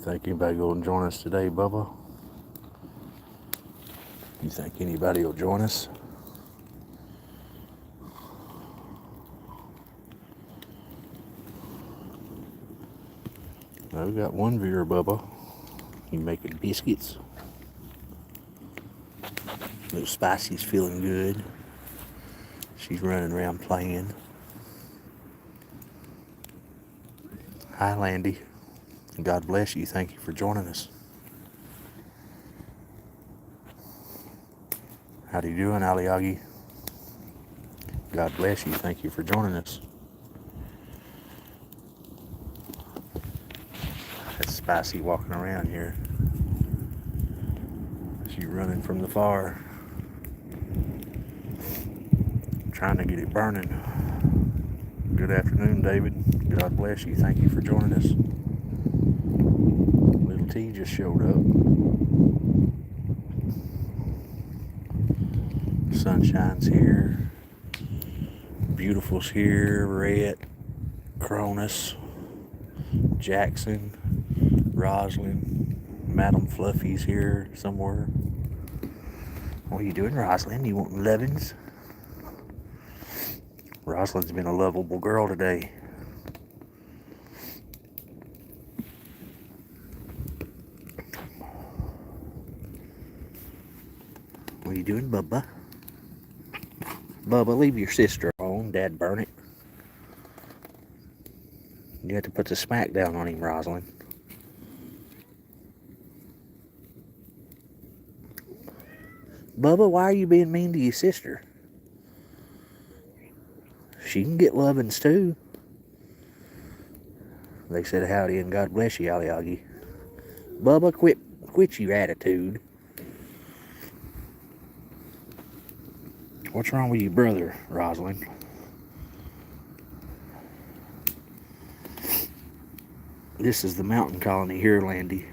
Think anybody will join us today, Bubba? You think anybody will join us? Well, we got one viewer, Bubba. You making biscuits? Little Spicy's feeling good. She's running around playing. Hi, Landy. God bless you. Thank you for joining us. How you doing, Aliagi? God bless you. Thank you for joining us. That's Spicy walking around here. She's running from the fire. Trying to get it burning. Good afternoon, David. God bless you. Thank you for joining us. Little T just showed up. Sunshine's here. Beautiful's here. Red, Cronus, Jackson, Roslyn, Madam Fluffy's here somewhere. What are you doing, Roslyn? You wanting lovins? Roslyn's been a lovable girl today. What are you doing, Bubba? Bubba, leave your sister alone. Dad burn it. You have to put the smack down on him, Roslyn. Bubba, why are you being mean to your sister? She can get lovins too. They said howdy and God bless you, Aliagi. Bubba, quit your attitude. What's wrong with your brother, Roslyn? This is the mountain colony here, Landy.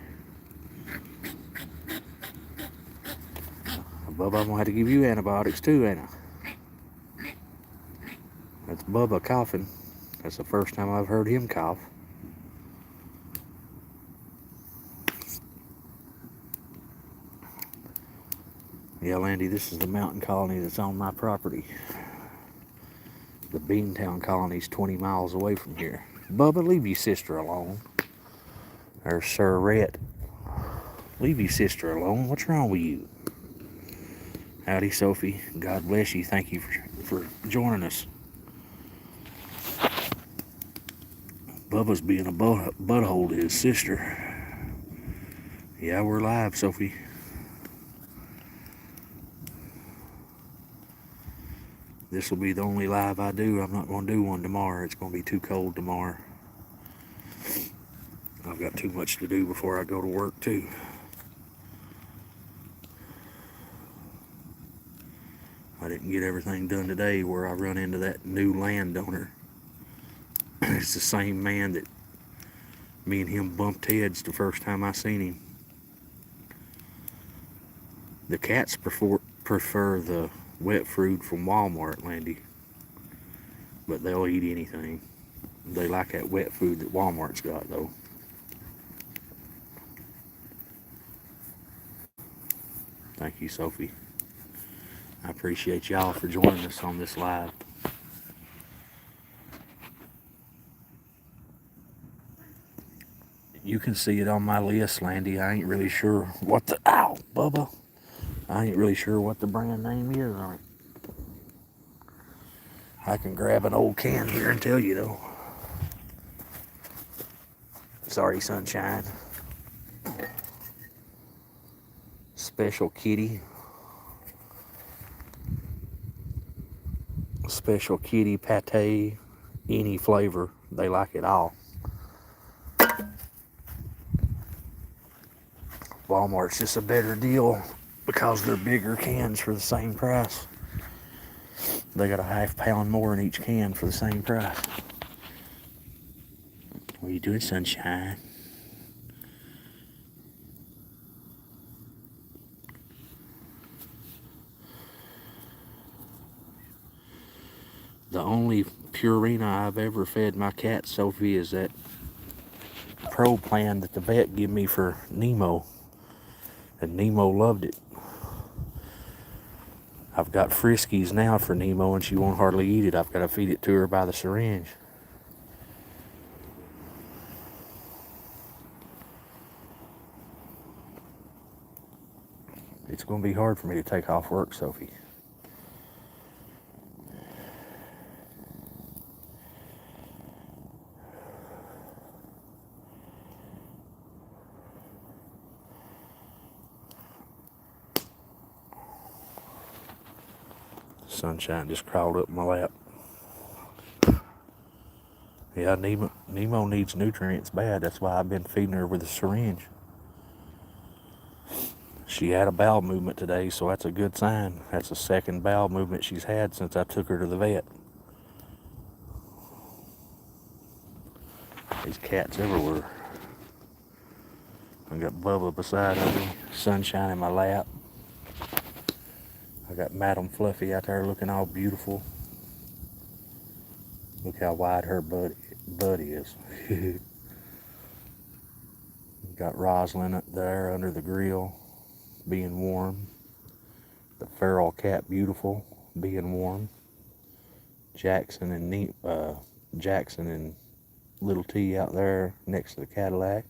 Bubba, I'm gonna have to give you antibiotics too, ain't I? That's Bubba coughing. That's the first time I've heard him cough. Yeah, Landy, this is the mountain colony that's on my property. The Beantown colony's 20 miles away from here. Bubba, leave your sister alone. There's Sir Rhett. Leave your sister alone. What's wrong with you? Howdy, Sophie. God bless you. Thank you for joining us. Bubba's being a butthole to his sister. Yeah, we're live, Sophie. This will be the only live I do. I'm not going to do one tomorrow. It's going to be too cold tomorrow. I've got too much to do before I go to work, too. I didn't get everything done today where I run into that new landowner. It's the same man that me and him bumped heads the first time I seen him. The cats prefer the wet fruit from Walmart, Landy. But they'll eat anything. They like that wet food that Walmart's got, though. Thank you, Sophie. I appreciate y'all for joining us on this live. You can see it on my list, Landy. I ain't really sure what the... Ow, Bubba. I ain't really sure what the brand name is on it. I can grab an old can here and tell you, though. Sorry, Sunshine. Special Kitty. Special Kitty pate. Any flavor. They like it all. Walmart's just a better deal because they're bigger cans for the same price. They got a half pound more in each can for the same price. What are you doing, Sunshine? The only Purina I've ever fed my cat, Sophie, is that pro plan that the vet gave me for Nemo, and Nemo loved it. I've got Friskies now for Nemo, and she won't hardly eat it. I've got to feed it to her by the syringe. It's going to be hard for me to take off work, Sophie. Sunshine just crawled up my lap. Yeah, Nemo needs nutrients bad. That's why I've been feeding her with a syringe. She had a bowel movement today, so that's a good sign. That's the second bowel movement she's had since I took her to the vet. These cats everywhere. I got Bubba beside me, Sunshine in my lap. I got Madam Fluffy out there looking all beautiful. Look how wide her butt is. Got Roslyn up there under the grill, being warm. The feral cat, Beautiful, being warm. Jackson and Little T out there next to the Cadillac.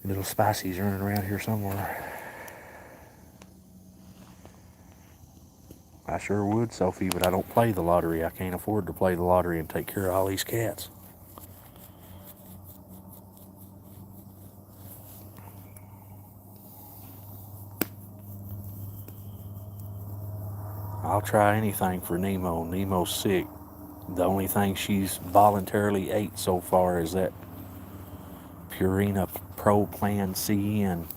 Little Spicy's running around here somewhere. I sure would, Sophie, but I don't play the lottery. I can't afford to play the lottery and take care of all these cats. I'll try anything for Nemo. Nemo's sick. The only thing she's voluntarily ate so far is that Purina Pro Plan CN.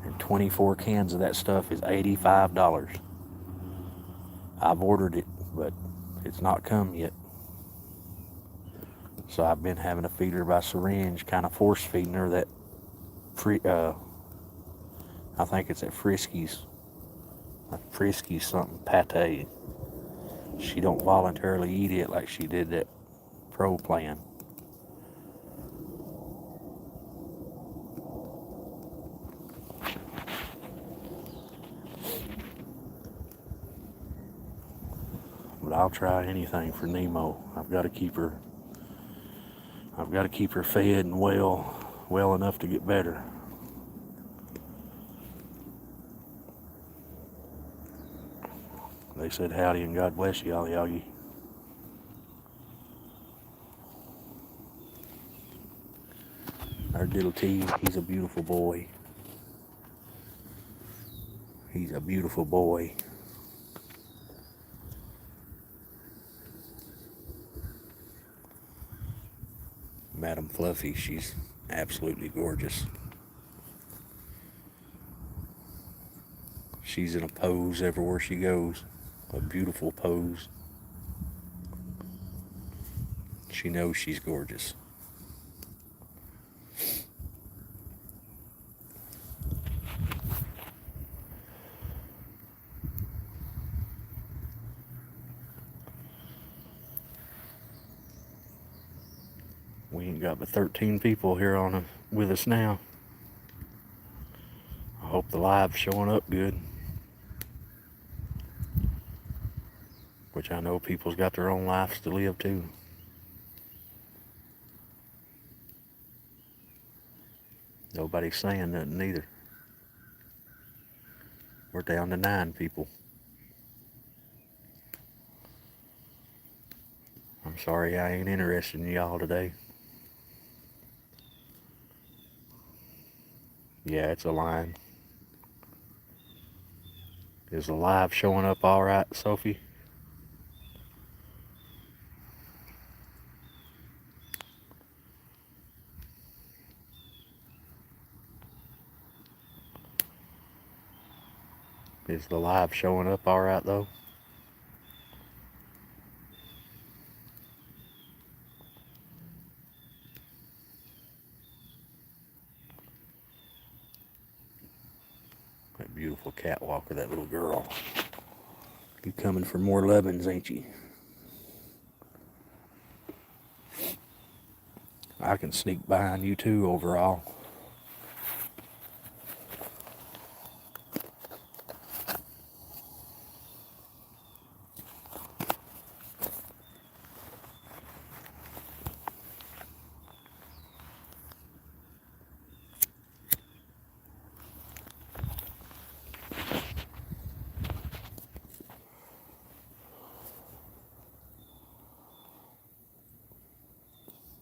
And 24 cans of that stuff is $85. I've ordered it, but it's not come yet. So I've been having to feed her by syringe, kind of force feeding her that I think it's at Friskies. Friskies something pate. She don't voluntarily eat it like she did that pro plan. But I'll try anything for Nemo. I've got to keep her fed and well enough to get better. They said howdy and God bless you, all Yogi. Our little T, he's a beautiful boy. He's a beautiful boy. Madam Fluffy, she's absolutely gorgeous. She's in a pose everywhere she goes. A beautiful pose. She knows she's gorgeous. We ain't got but 13 people here with us now. I hope the live's showing up good. Which I know people's got their own lives to live too. Nobody's saying nothing either. We're down to 9 people. I'm sorry I ain't interested in y'all today. Yeah, it's a line. Is the live showing up all right, Sophie? Is the live showing up all right though? That beautiful catwalker, that little girl. You coming for more lovin's, ain't you? I can sneak behind you too overall.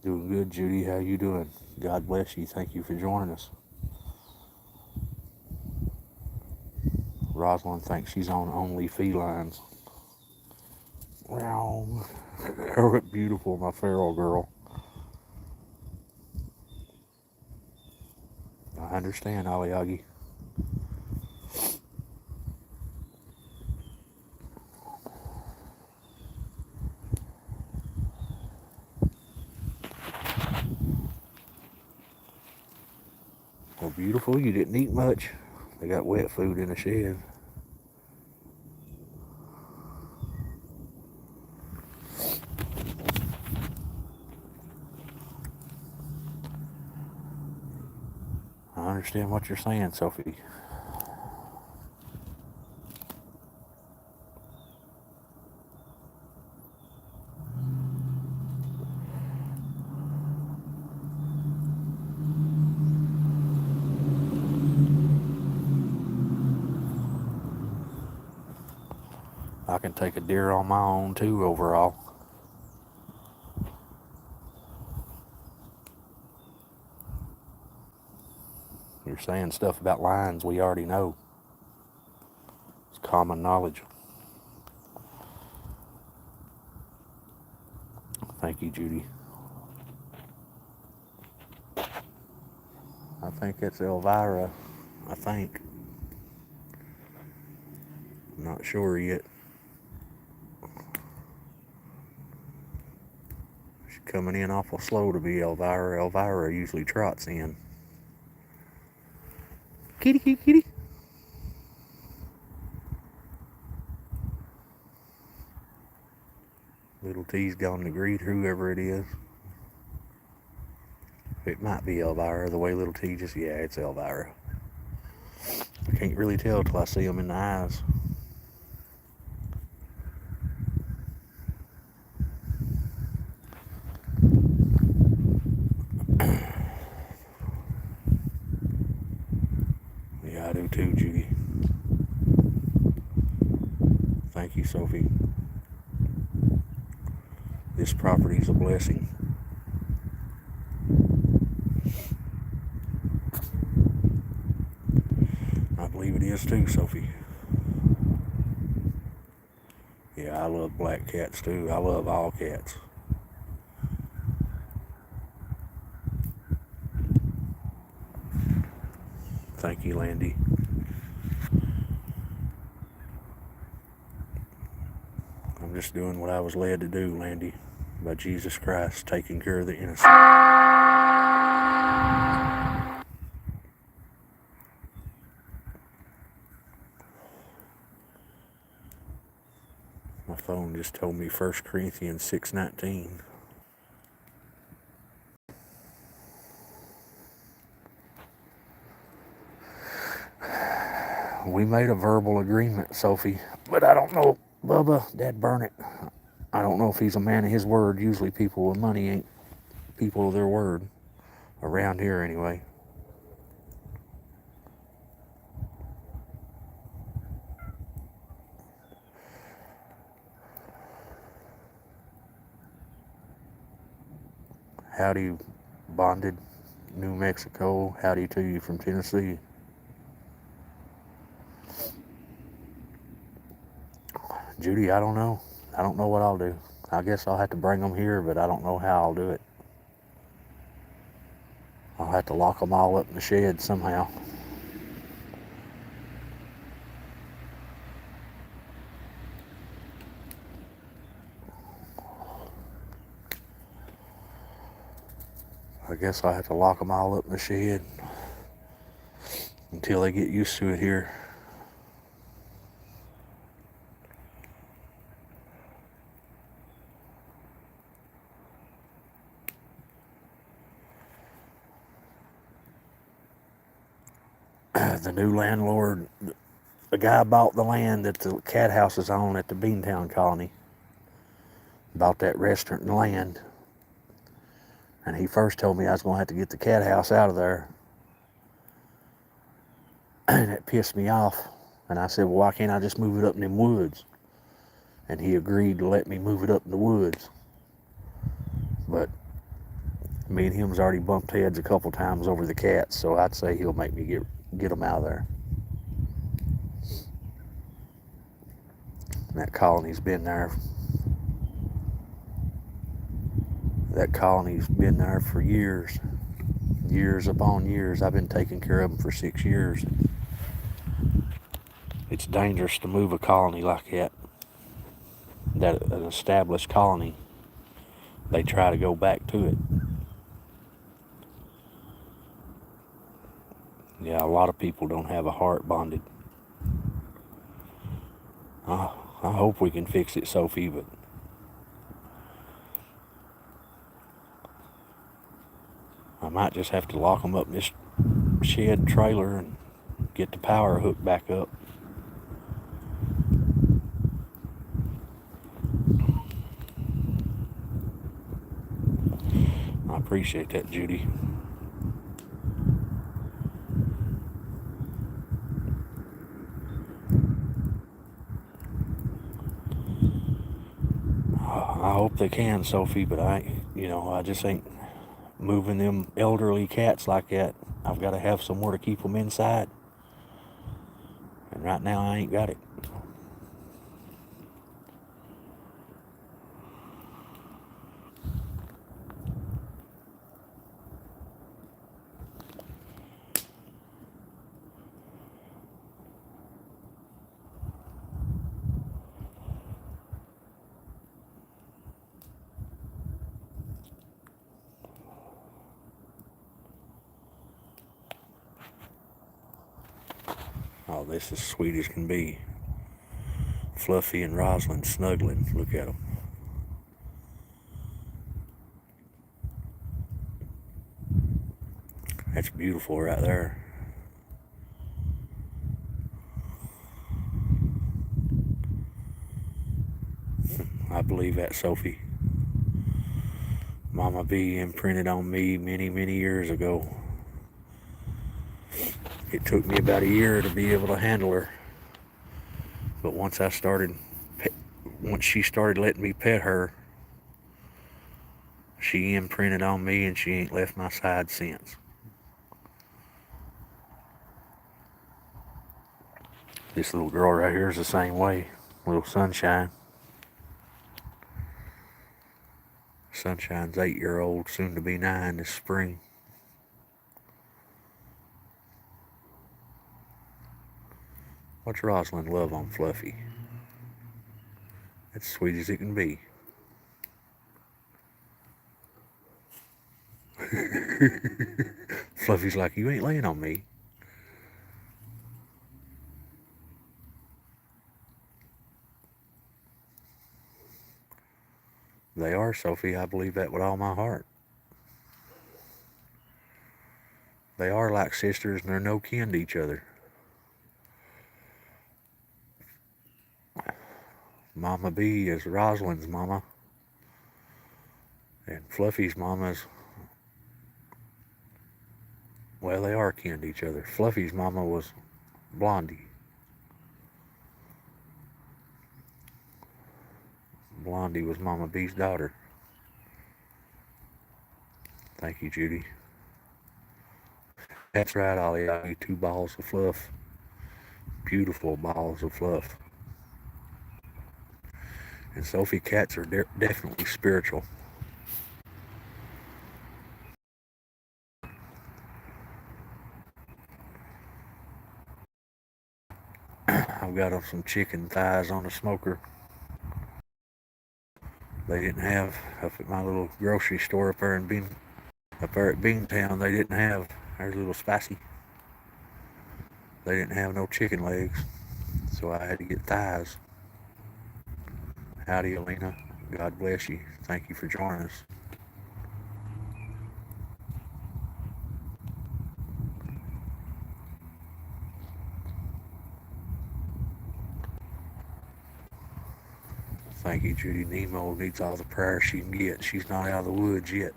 Doing good, Judy. How you doing? God bless you. Thank you for joining us. Rosalind thinks she's on Only Felines. Wow. Beautiful, my feral girl. I understand, Aliagi. Well, beautiful, you didn't eat much. They got wet food in the shed. I understand what you're saying, Sophie. I can take a deer on my own too overall. You're saying stuff about lions we already know. It's common knowledge. Thank you, Judy. I think it's Elvira. I think. I'm not sure yet. She's coming in awful slow to be Elvira. Elvira usually trots in. Kitty, kitty, kitty. Little T's gone to greet whoever it is. It might be Elvira, the way Little T just, yeah, it's Elvira. I can't really tell till I see them in the eyes. Yeah, I do too, Judy. Thank you, Sophie. This property's a blessing. I believe it is too, Sophie. Yeah, I love black cats too. I love all cats. Thank you, Landy. I'm just doing what I was led to do, Landy, by Jesus Christ, taking care of the innocent. My phone just told me 1 Corinthians 6:19. We made a verbal agreement, Sophie, but I don't know, Bubba, Dad burn it. I don't know if he's a man of his word. Usually people with money ain't people of their word. Around here, anyway. Howdy, Bonded, New Mexico. Howdy to you from Tennessee. Judy, I don't know. I don't know what I'll do. I guess I'll have to bring them here, but I don't know how I'll do it. I'll have to lock them all up in the shed somehow. I guess I'll have to lock them all up in the shed until they get used to it here. The new landlord, the guy bought the land that the cat house is on at the Beantown colony, bought that restaurant and land, and he first told me I was going to have to get the cat house out of there, and it pissed me off. And I said, well, why can't I just move it up in them woods? And he agreed to let me move it up in the woods. But me and him's already bumped heads a couple times over the cats, so I'd say he'll make me get them out of there. And that colony's been there. That colony's been there for years. Years upon years. I've been taking care of them for 6 years. It's dangerous to move a colony like that. An established colony. They try to go back to it. Yeah, a lot of people don't have a heart bonded. I hope we can fix it, Sophie, but I might just have to lock them up in this shed trailer and get the power hooked back up. I appreciate that, Judy. I hope they can, Sophie, but I just ain't moving them elderly cats like that. I've got to have somewhere to keep them inside. And right now I ain't got it. Oh, this is sweet as can be. Fluffy and Rosalind snuggling. Look at them. That's beautiful right there. I believe that, Sophie. Mama B imprinted on me many, many years ago. It took me about a year to be able to handle her. But once she started letting me pet her, she imprinted on me and she ain't left my side since. This little girl right here is the same way. Little Sunshine. Sunshine's 8-year-old, soon to be 9 this spring. What's Rosalind love on Fluffy? It's sweet as it can be. Fluffy's like, you ain't laying on me. They are, Sophie. I believe that with all my heart. They are like sisters and they're no kin to each other. Mama B is Rosalind's mama. And Fluffy's mama's, well, they are kin to each other. Fluffy's mama was Blondie. Blondie was Mama B's daughter. Thank you, Judy. That's right, Ollie. I need 2 balls of fluff. Beautiful balls of fluff. And Sophie, cats are definitely spiritual. I've got some chicken thighs on the smoker. They didn't have up at my little grocery store up there at Beantown. They didn't have. There's a little spicy. They didn't have no chicken legs, so I had to get thighs. Howdy, Alina. God bless you. Thank you for joining us. Thank you, Judy. Nemo needs all the prayer she can get. She's not out of the woods yet.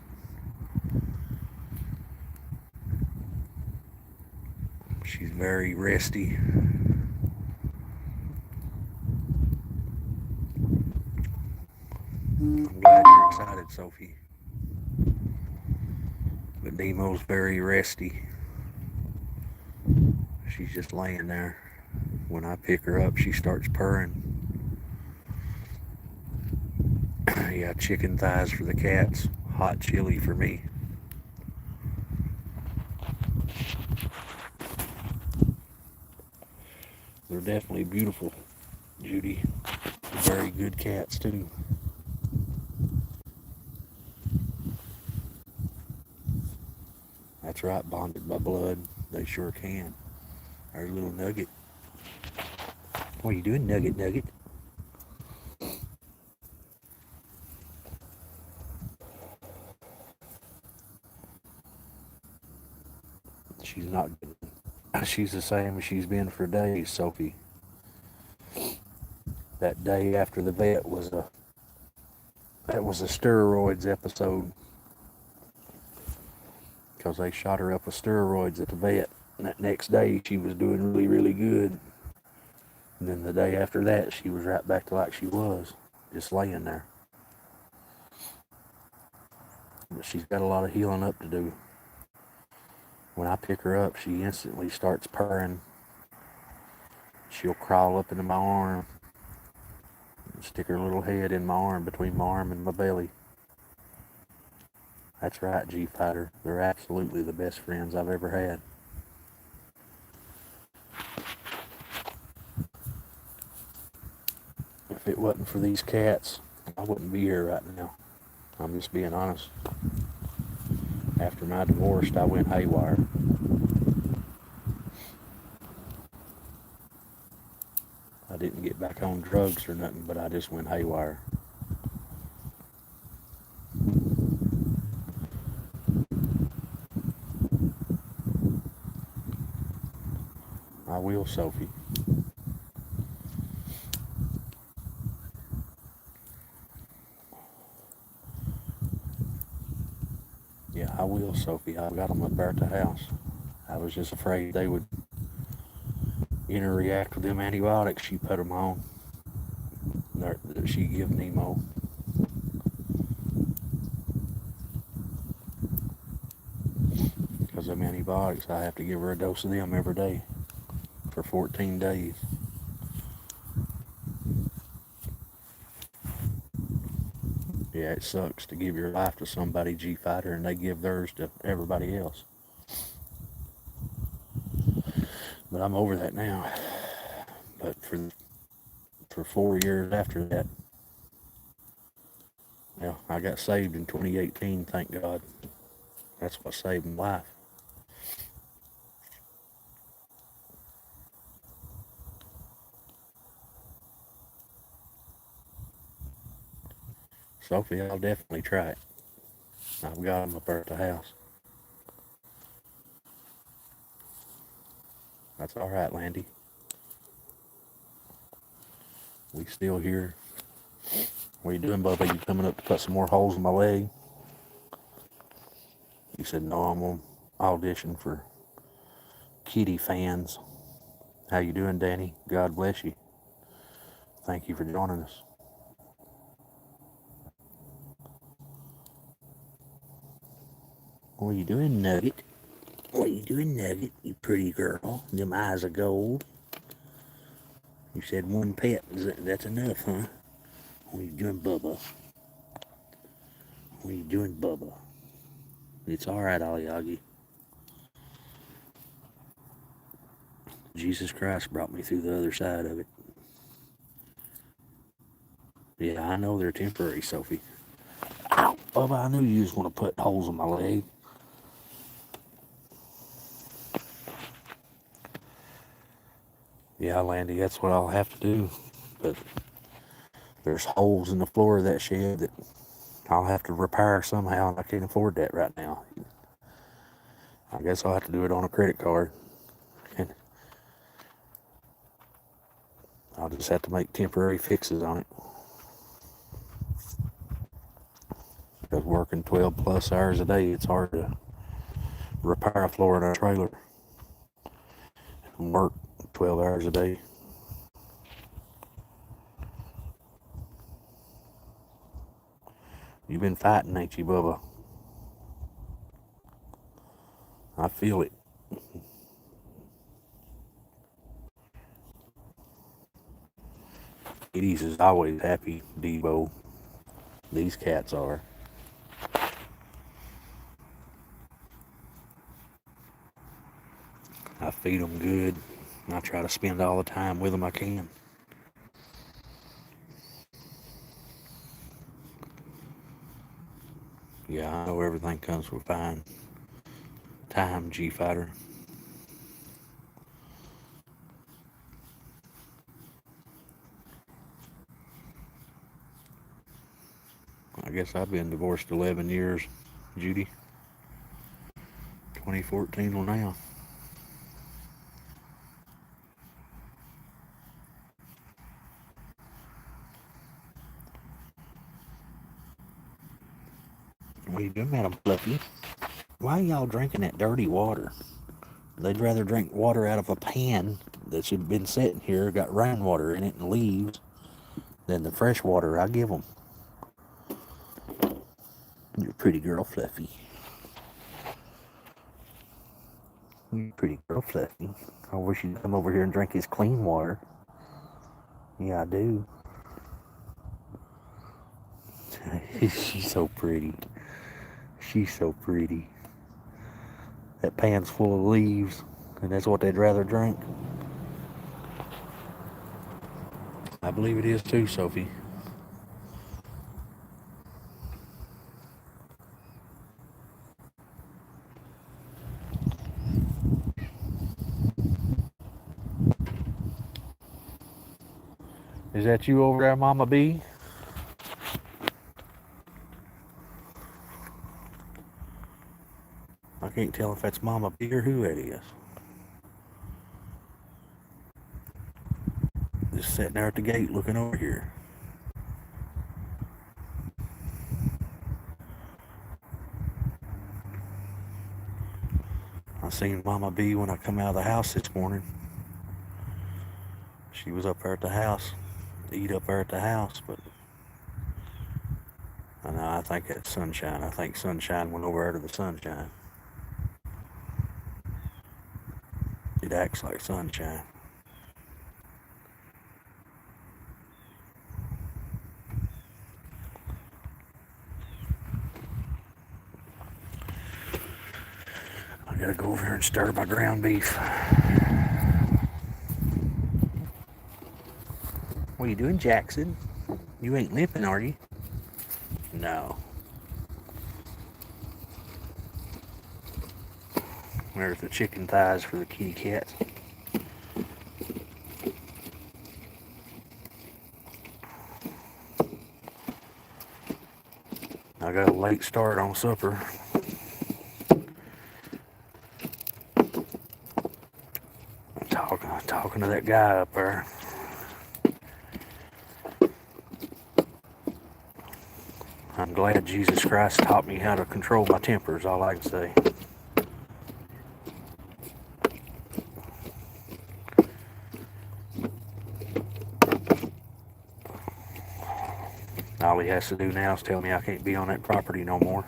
She's very resty. I'm glad you're excited, Sophie. But Nemo's very resty. She's just laying there. When I pick her up, she starts purring. Yeah, chicken thighs for the cats. Hot chili for me. They're definitely beautiful, Judy. Very good cats, too. That's right, bonded by blood. They sure can. Our little Nugget. What are you doing, Nugget, Nugget? She's not good. She's the same as she's been for days, Sophie. That day after the vet was a steroids episode, because they shot her up with steroids at the vet. And that next day she was doing really, really good. And then the day after that she was right back to like she was, just laying there. But she's got a lot of healing up to do. When I pick her up, she instantly starts purring. She'll crawl up into my arm and stick her little head in my arm, between my arm and my belly. That's right, G-Fighter. They're absolutely the best friends I've ever had. If it wasn't for these cats, I wouldn't be here right now. I'm just being honest. After my divorce, I went haywire. I didn't get back on drugs or nothing, but I just went haywire. I will, Sophie. Yeah, I will, Sophie. I've got them up there at the house. I was just afraid they would interact with them antibiotics she put them on, that she give Nemo. Because them antibiotics, I have to give her a dose of them every day for 14 days. Yeah, it sucks to give your life to somebody, G-Fighter, and they give theirs to everybody else. But I'm over that now. But for 4 years after that, well, I got saved in 2018, thank God. That's what saved my life. Sophie, I'll definitely try it. I've got them up there at the house. That's all right, Landy. We still here. What are you doing, Bubba? You coming up to cut some more holes in my leg? He said, no, I'm going to audition for kitty fans. How you doing, Danny? God bless you. Thank you for joining us. What are you doing, Nugget? What are you doing, Nugget? You pretty girl. Them eyes of gold. You said one pet. That's enough, huh? What are you doing, Bubba? What are you doing, Bubba? It's all right, Aliagi. Jesus Christ brought me through the other side of it. Yeah, I know they're temporary, Sophie. Ow, Bubba, I knew you was going to put holes in my leg. Yeah, Landy, that's what I'll have to do. But there's holes in the floor of that shed that I'll have to repair somehow, and I can't afford that right now. I guess I'll have to do it on a credit card. And I'll just have to make temporary fixes on it. because working 12 plus hours a day, it's hard to repair a floor in a trailer and work 12 hours a day. You've been fighting, ain't you, Bubba? I feel it. Kitties is always happy, Debo. These cats are. I feed them good. I try to spend all the time with them I can. Yeah, I know everything comes with fine time, G-Fighter. I guess I've been divorced 11 years, Judy. 2014 till now. What are you doing, Madam Fluffy? Why are y'all drinking that dirty water? They'd rather drink water out of a pan that's been sitting here, got rainwater in it and leaves, than the fresh water I give them. You're a pretty girl, Fluffy. You're a pretty girl, Fluffy. I wish you'd come over here and drink his clean water. Yeah, I do. She's so pretty. She's so pretty. That pan's full of leaves, and that's what they'd rather drink. I believe it is too, Sophie. Is that you over there, Mama B? I can't tell if that's Mama B or who it is. Just sitting there at the gate looking over here. I seen Mama B when I come out of the house this morning. She was up there at the house, eat up there at the house, but I know, I think that's Sunshine. I think Sunshine went over there to the Sunshine. It acts like Sunshine. I gotta go over here and stir my ground beef. What are you doing, Jackson? You ain't limping, are you? No. There's the chicken thighs for the kitty cats. I got a late start on supper. Talking to that guy up there. I'm glad Jesus Christ taught me how to control my temper, is all I can say. All he has to do now is tell me I can't be on that property no more.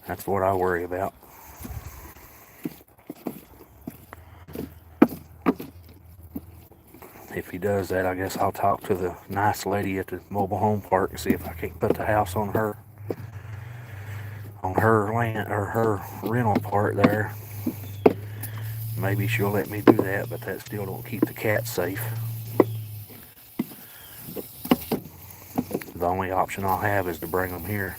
That's what I worry about. If he does that, I guess I'll talk to the nice lady at the mobile home park and see if I can't put the house on her land or her rental part there. Maybe she'll let me do that, but that still don't keep the cats safe. The only option I'll have is to bring them here.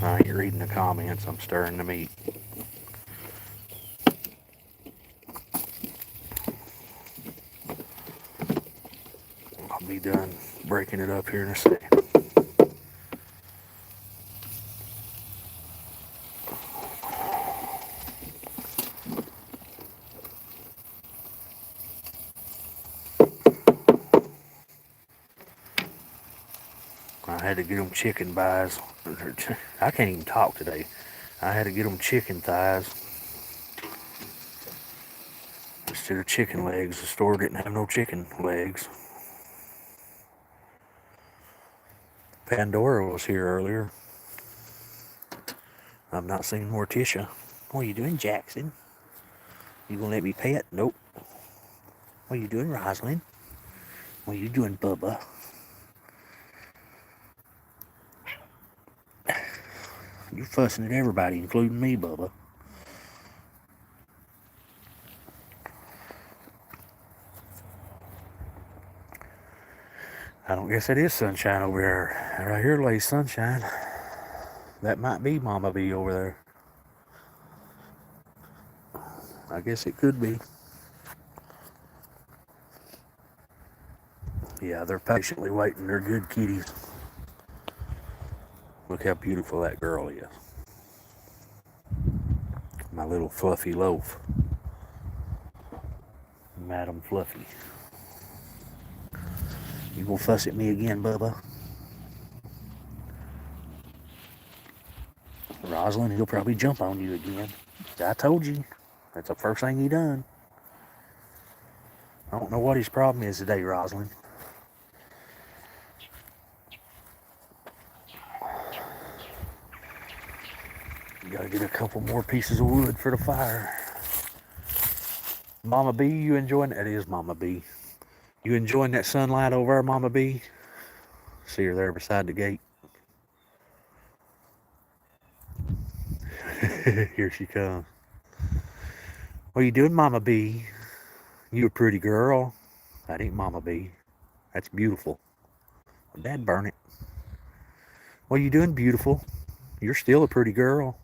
I ain't reading the comments, I'm stirring the meat. I'll be done breaking it up here in a second. had to get them chicken thighs. I can't even talk today. I had to get them chicken thighs instead of chicken legs. The store didn't have no chicken legs. Pandora was here earlier. I've not seen Morticia. What are you doing, Jackson? You gonna let me pet? Nope. What are you doing, Rosalind? What are you doing, Bubba? You're fussing at everybody, including me, Bubba. I don't guess it is sunshine over there. Right here lays sunshine. That might be Mama Bee over there. I guess it could be. Yeah, they're patiently waiting. They're good kitties. Look how beautiful that girl is. My little fluffy loaf. Madam Fluffy. You gonna fuss at me again, Bubba? Rosalind, he'll probably jump on you again. I told you. That's the first thing he done. I don't know what his problem is today, Rosalind. You gotta get a couple more pieces of wood for the fire. Mama Bee, you enjoying that? It is Mama Bee. You enjoying that sunlight over there, Mama Bee? See her there beside the gate. Here she comes. What are you doing, Mama Bee? You a pretty girl. That ain't Mama Bee. That's beautiful. Dad burn it. What are you doing, beautiful? You're still a pretty girl.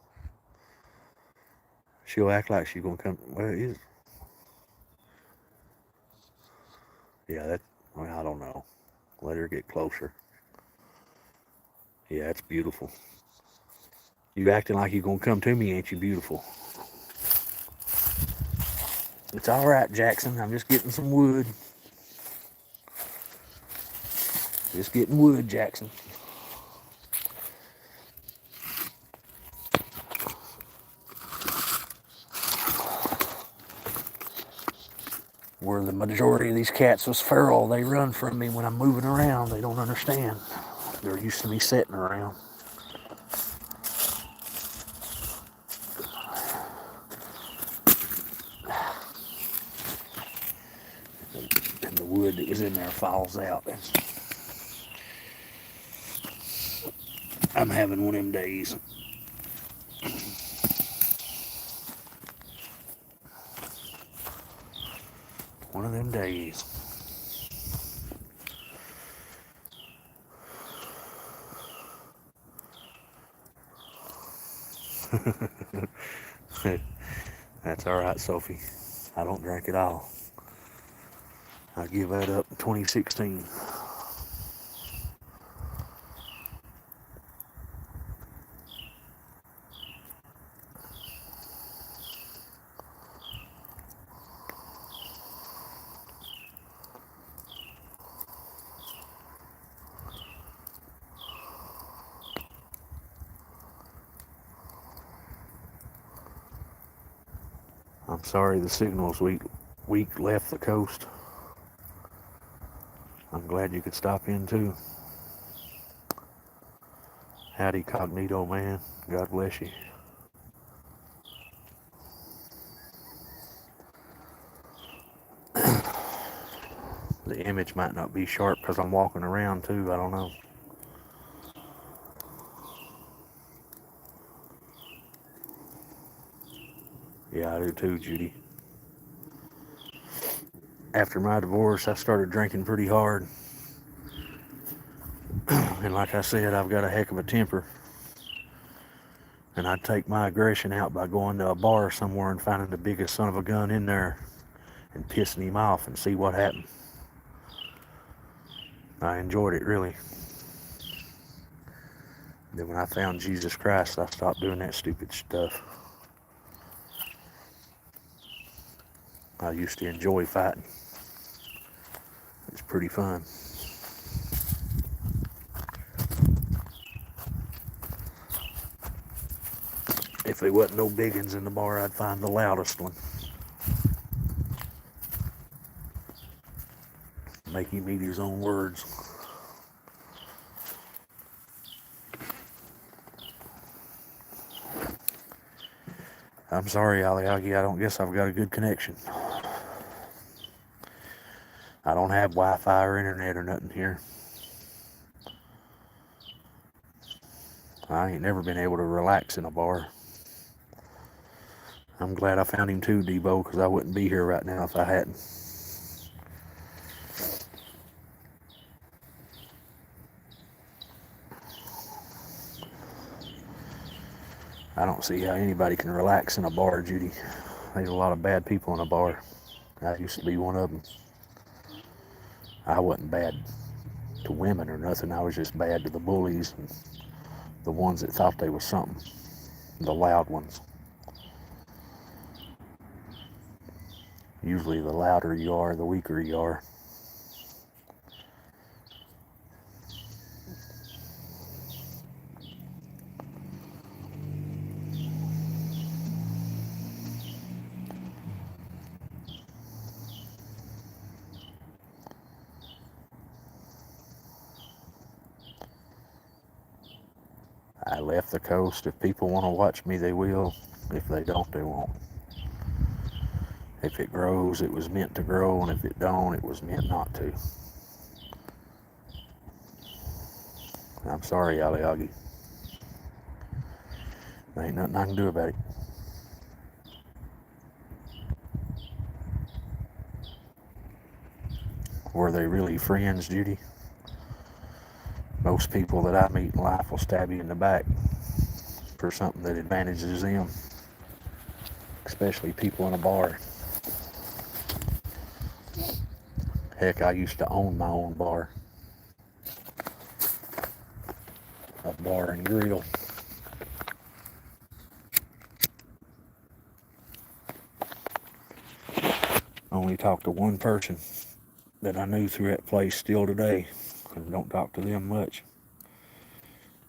She'll act like she's gonna come. Well, it is. Yeah, I don't know. Let her get closer. Yeah, it's beautiful. You acting like you're gonna come to me, ain't you, beautiful? It's all right, Jackson. I'm just getting some wood. Just getting wood, Jackson. Where the majority of these cats was feral, they run from me when I'm moving around. They don't understand. They're used to me sitting around. And the wood that was in there falls out. I'm having one of them days. One of them days. That's all right, Sophie. I don't drink at all. I give that up in 2016. I'm sorry the signal's weak left the coast. I'm glad you could stop in too. Howdy, Cognito man. God bless you. The image might not be sharp because I'm walking around too. I don't know. Yeah, I do too, Judy. After my divorce, I started drinking pretty hard. And like I said, I've got a heck of a temper. And I'd take my aggression out by going to a bar somewhere and finding the biggest son of a gun in there and pissing him off and see what happened. I enjoyed it, really. Then when I found Jesus Christ, I stopped doing that stupid stuff. I used to enjoy fighting. It's pretty fun. If there wasn't no big ones in the bar, I'd find the loudest one. Make him eat his own words. I'm sorry, Aliagi, I don't guess I've got a good connection. I don't have Wi-Fi or internet or nothing here. I ain't never been able to relax in a bar. I'm glad I found him too, Debo, because I wouldn't be here right now if I hadn't. I don't see how anybody can relax in a bar, Judy. There's a lot of bad people in a bar. I used to be one of them. I wasn't bad to women or nothing. I was just bad to the bullies and the ones that thought they was something. The loud ones. Usually the louder you are, the weaker you are. I left the coast. If people want to watch me, they will. If they don't, they won't. If it grows, it was meant to grow, and if it don't, it was meant not to. I'm sorry, Aliagi. There ain't nothing I can do about it. Were they really friends, Judy? Most people that I meet in life will stab you in the back for something that advantages them, especially people in a bar. Heck, I used to own my own bar. A bar and grill. Only talked to one person that I knew through that place still today, and don't talk to them much.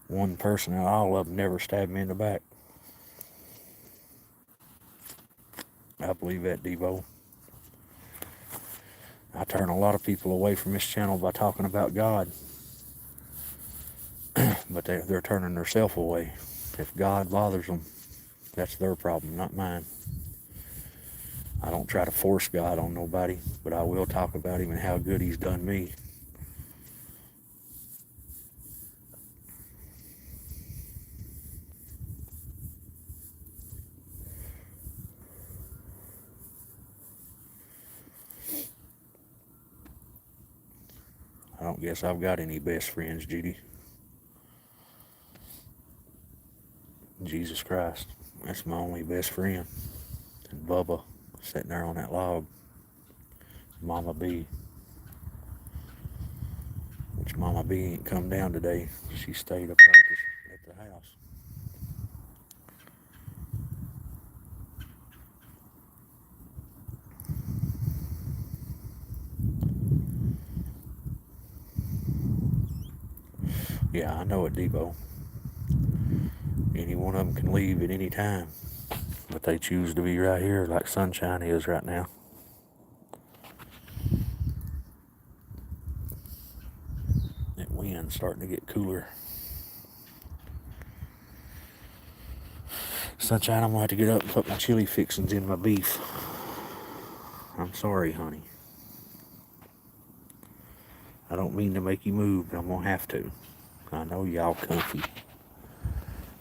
One person, and all of them never stabbed me in the back. I believe that, Devo. I turn a lot of people away from this channel by talking about God. But they're turning themselves away. If God bothers them, that's their problem, not mine. I don't try to force God on nobody, but I will talk about him and how good he's done me. I don't guess I've got any best friends, Judy. Jesus Christ, that's my only best friend. And Bubba, sitting there on that log. Mama B. Which Mama B ain't come down today. She stayed up at the house. Yeah, I know it, Debo. Any one of them can leave at any time. But they choose to be right here like Sunshine is right now. That wind's starting to get cooler. Sunshine, I'm going to have to get up and put my chili fixings in my beef. I'm sorry, honey. I don't mean to make you move, but I'm going to have to. I know y'all comfy.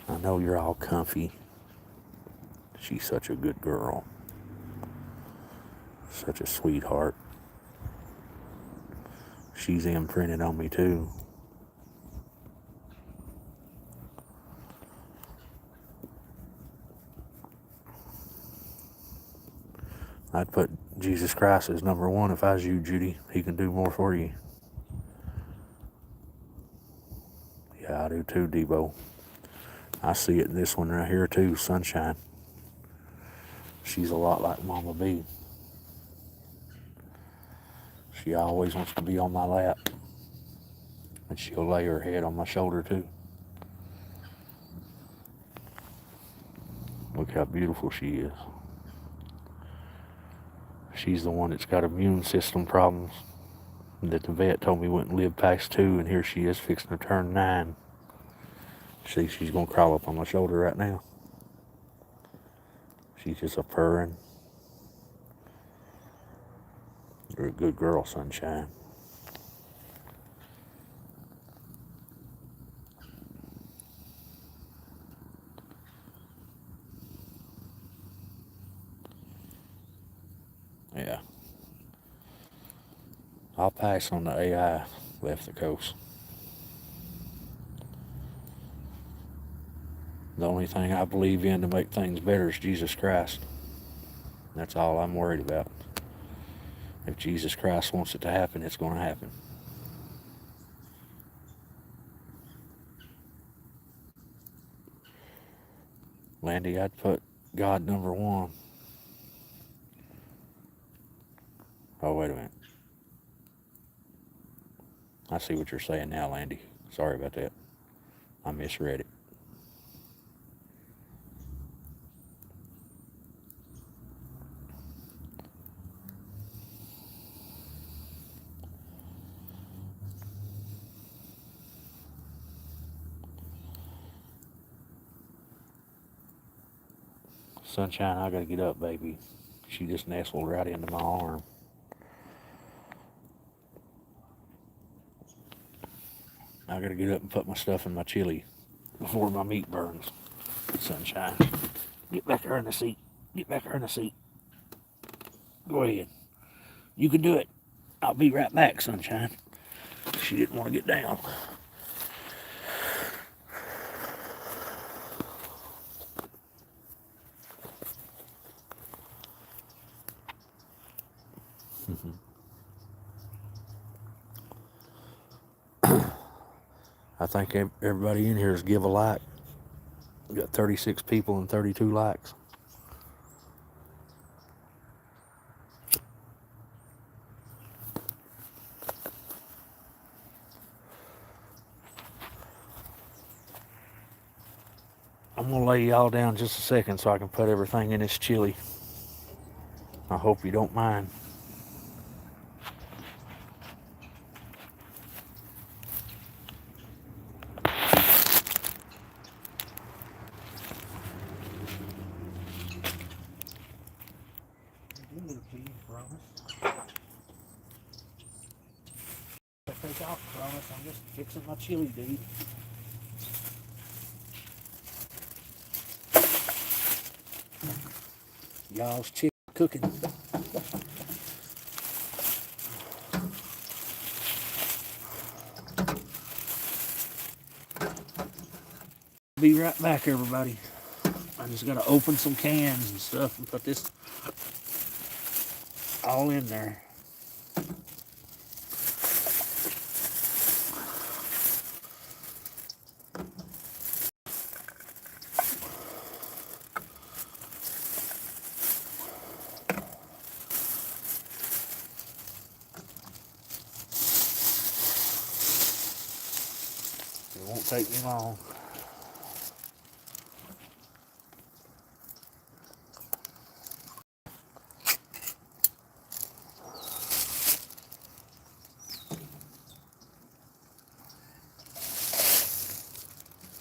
I know you're all comfy. She's such a good girl. Such a sweetheart. She's imprinted on me too. I'd put Jesus Christ as number one if I was you, Judy. He can do more for you. Yeah, I do too, Debo. I see it in this one right here too, Sunshine. She's a lot like Mama B. She always wants to be on my lap. And she'll lay her head on my shoulder too. Look how beautiful she is. She's the one that's got immune system problems that the vet told me wouldn't live past 2, and here she is fixing to turn 9. See, she's going to crawl up on my shoulder right now. She's just a purring. You're a good girl, Sunshine. Yeah. I'll pass on the AI left the coast. The only thing I believe in to make things better is Jesus Christ. That's all I'm worried about. If Jesus Christ wants it to happen, it's going to happen. Landy, I'd put God number 1. Oh, wait a minute. I see what you're saying now, Landy. Sorry about that. I misread it. Sunshine, I gotta get up, baby. She just nestled right into my arm. I gotta get up and put my stuff in my chili before my meat burns. Sunshine, get back there in the seat. Get back there in the seat. Go ahead. You can do it. I'll be right back, Sunshine. She didn't want to get down. I think everybody in here is give a like. We got 36 people and 32 likes. I'm gonna lay y'all down just a second so I can put everything in this chili. I hope you don't mind. Take off, promise. I'm just fixing my chili, dude. Y'all's chicken cooking. Be right back, everybody. I just gotta open some cans and stuff and put this all in there. It won't take me long.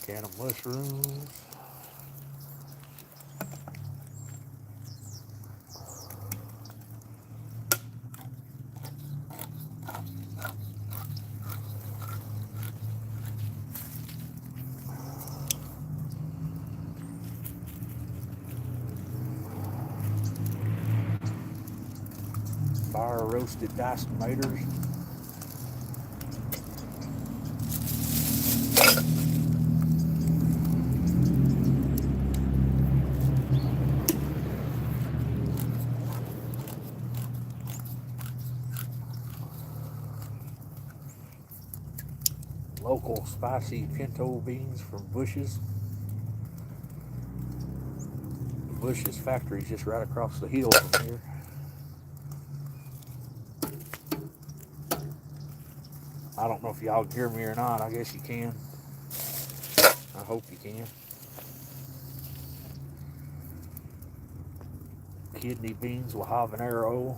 Can of mushrooms. Fire roasted diced tomatoes. Local spicy pinto beans from Bush's. Bush's factory is just right across the hill from here. I don't know if y'all can hear me or not. I guess you can. I hope you can. Kidney beans with habanero.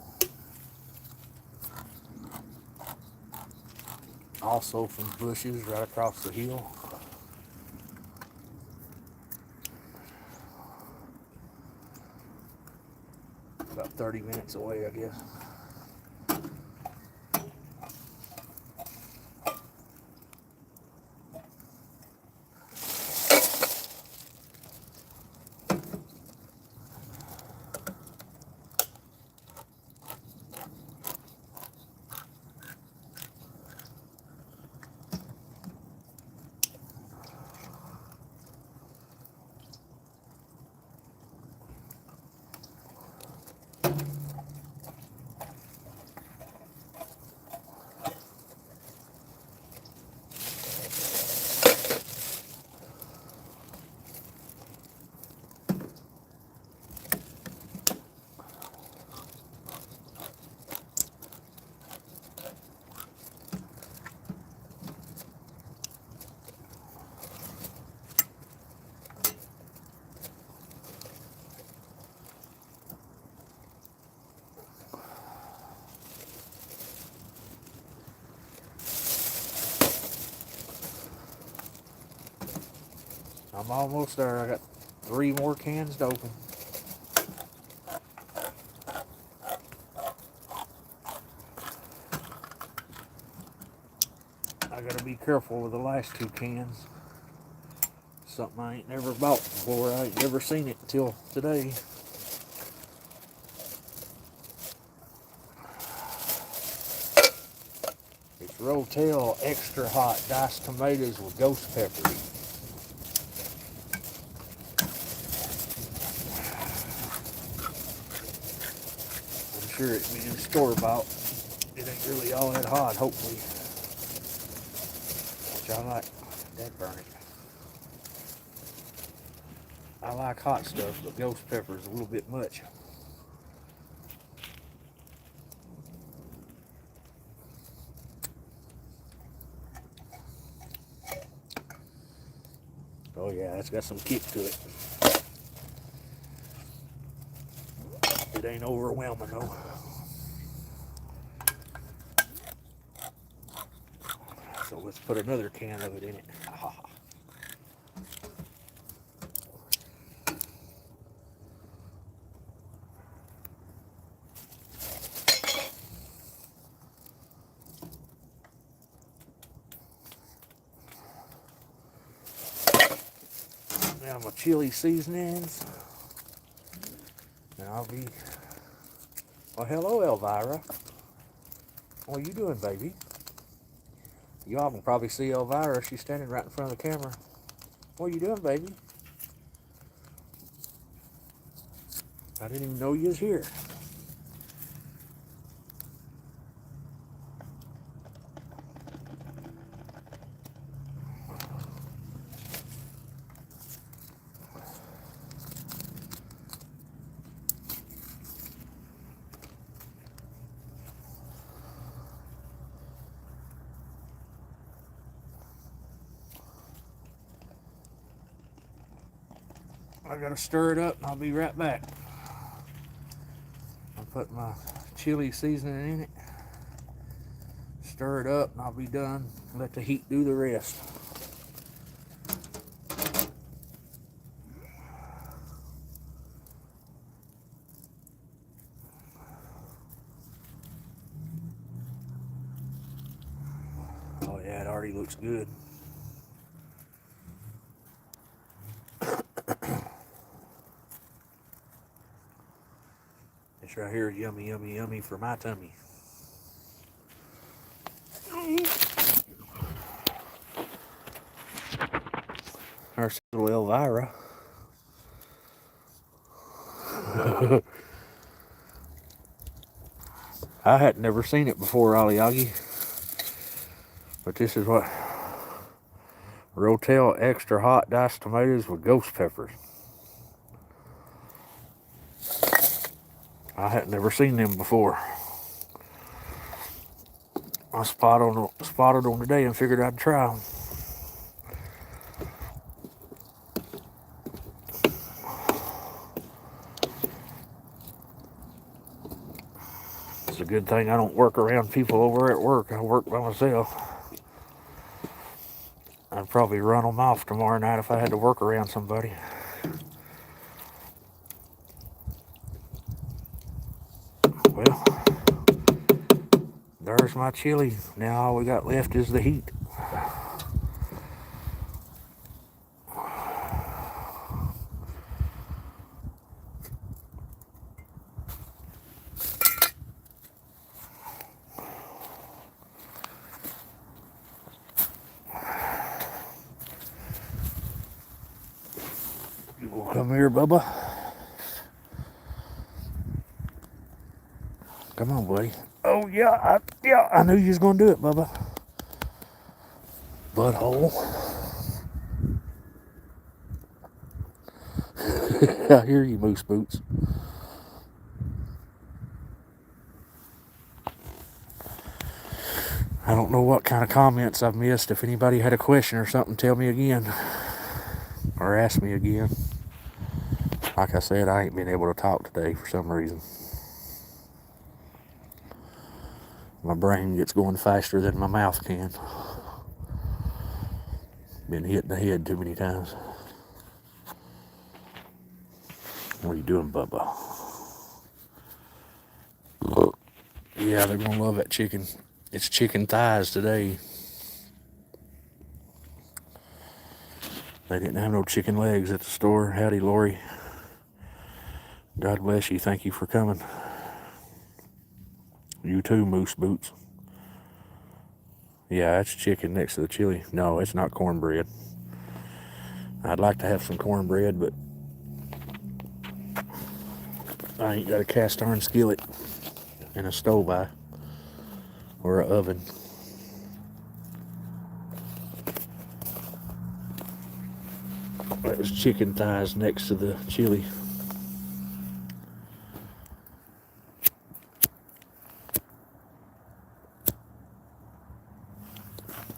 Also from bushes right across the hill. About 30 minutes away, I guess. I'm almost there. I got 3 more cans to open. I gotta be careful with the last 2 cans. Something I ain't never bought before. I ain't never seen it until today. It's Rotel extra hot diced tomatoes with ghost peppers. I'm sure it being store-bought, it ain't really all that hot, hopefully. Which I like. That burn it. I like hot stuff, but ghost pepper is a little bit much. Oh yeah, it's got some kick to it. It ain't overwhelming though. So let's put another can of it in it. Now my chili seasonings. And I'll be... Well, hello, Elvira. What are you doing, baby? Y'all can probably see Elvira. She's standing right in front of the camera. What are you doing, baby? I didn't even know you was here. I gotta stir it up and I'll be right back. I'll put my chili seasoning in it, stir it up, and I'll be done. Let the heat do the rest. Oh yeah, it already looks good. This right here is yummy, yummy, yummy for my tummy. There's little Elvira. I had never seen it before, Aliagi. But this is what Rotel extra hot diced tomatoes with ghost peppers. I had never seen them before. I spotted them today and figured I'd try them. It's a good thing I don't work around people over at work. I work by myself. I'd probably run them off tomorrow night if I had to work around somebody. Well, there's my chili. Now all we got left is the heat. Come here, Bubba. Come on, buddy. Oh, yeah, I knew you was going to do it, Bubba. Butthole. I hear you, Moose Boots. I don't know what kind of comments I've missed. If anybody had a question or something, tell me again. Or ask me again. Like I said, I ain't been able to talk today for some reason. My brain gets going faster than my mouth can. Been hit in the head too many times. What are you doing, Bubba? Yeah, they're gonna love that chicken. It's chicken thighs today. They didn't have no chicken legs at the store. Howdy, Lori. God bless you. Thank you for coming. You too, Moose Boots. Yeah, that's chicken next to the chili. No, it's not cornbread. I'd like to have some cornbread, but I ain't got a cast iron skillet and a stove eye or an oven. That was chicken thighs next to the chili.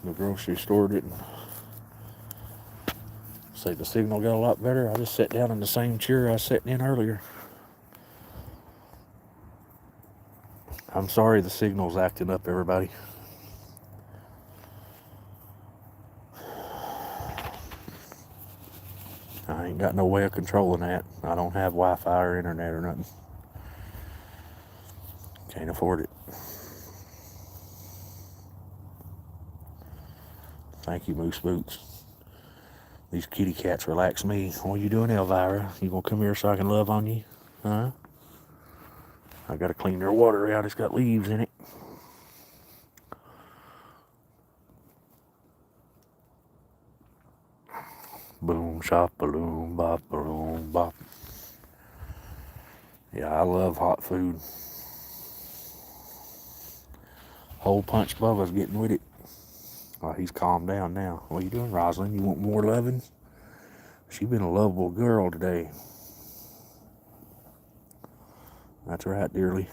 The grocery store didn't say the signal got a lot better. I just sat down in the same chair I was sitting in earlier. I'm sorry the signal's acting up, everybody. I ain't got no way of controlling that. I don't have Wi-Fi or internet or nothing. Can't afford it. Thank you, Moose Boots. These kitty cats relax me. What are you doing, Elvira? You gonna come here so I can love on you? Huh? I gotta clean their water out. It's got leaves in it. Boom, shop, balloon, bop, balloon, bop. Yeah, I love hot food. Hole Punch Bubba's getting with it. Oh, he's calmed down now. What are you doing, Rosalind? You want more loving? She's been a lovable girl today. That's right, dearly.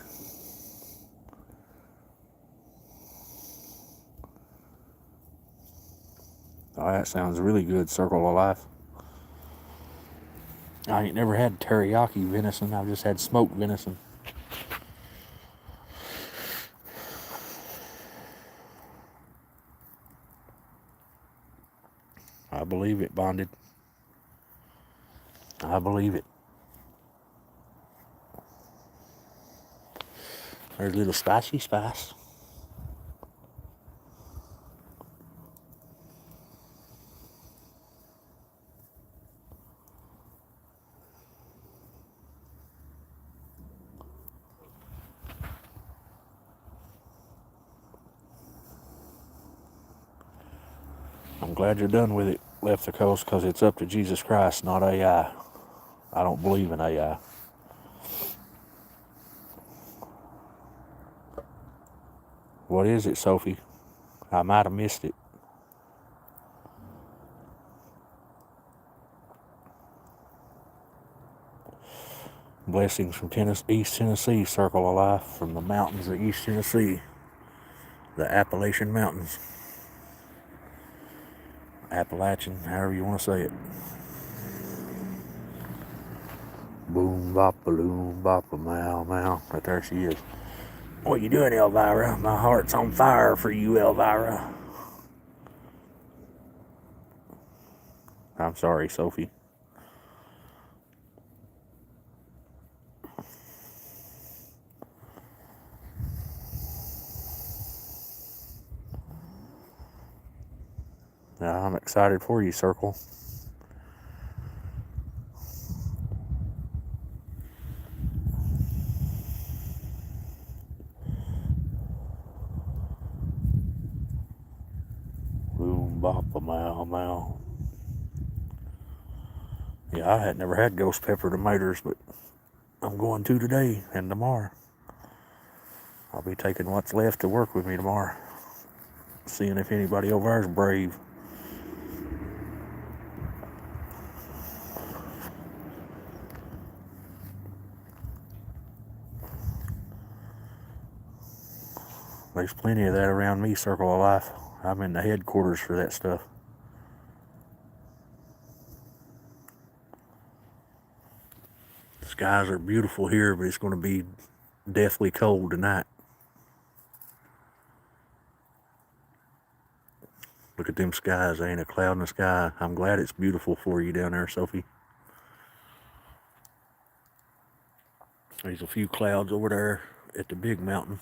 Oh, that sounds really good, Circle of Life. I ain't never had teriyaki venison. I've just had smoked venison. I believe it, Bonded. I believe it. There's a little spicy spice. I'm glad you're done with it, Left the Coast, because it's up to Jesus Christ, not AI. I don't believe in AI. What is it, Sophie? I might have missed it. Blessings from East Tennessee, Circle of Life, from the mountains of East Tennessee, the Appalachian Mountains. Appalachian, however you want to say it. Boom, bop, balloon, bop, a mow, mow. Right there she is. What you doing, Elvira? My heart's on fire for you, Elvira. I'm sorry, Sophie. I'm excited for you, Circle. Boom, bop, a mow, mow. Yeah, I had never had ghost pepper tomatoes, but I'm going to today and tomorrow. I'll be taking what's left to work with me tomorrow. Seeing if anybody over there is brave. There's plenty of that around me, Circle of Life. I'm in the headquarters for that stuff. The skies are beautiful here, but it's going to be deathly cold tonight. Look at them skies. There ain't a cloud in the sky. I'm glad it's beautiful for you down there, Sophie. There's a few clouds over there at the big mountain.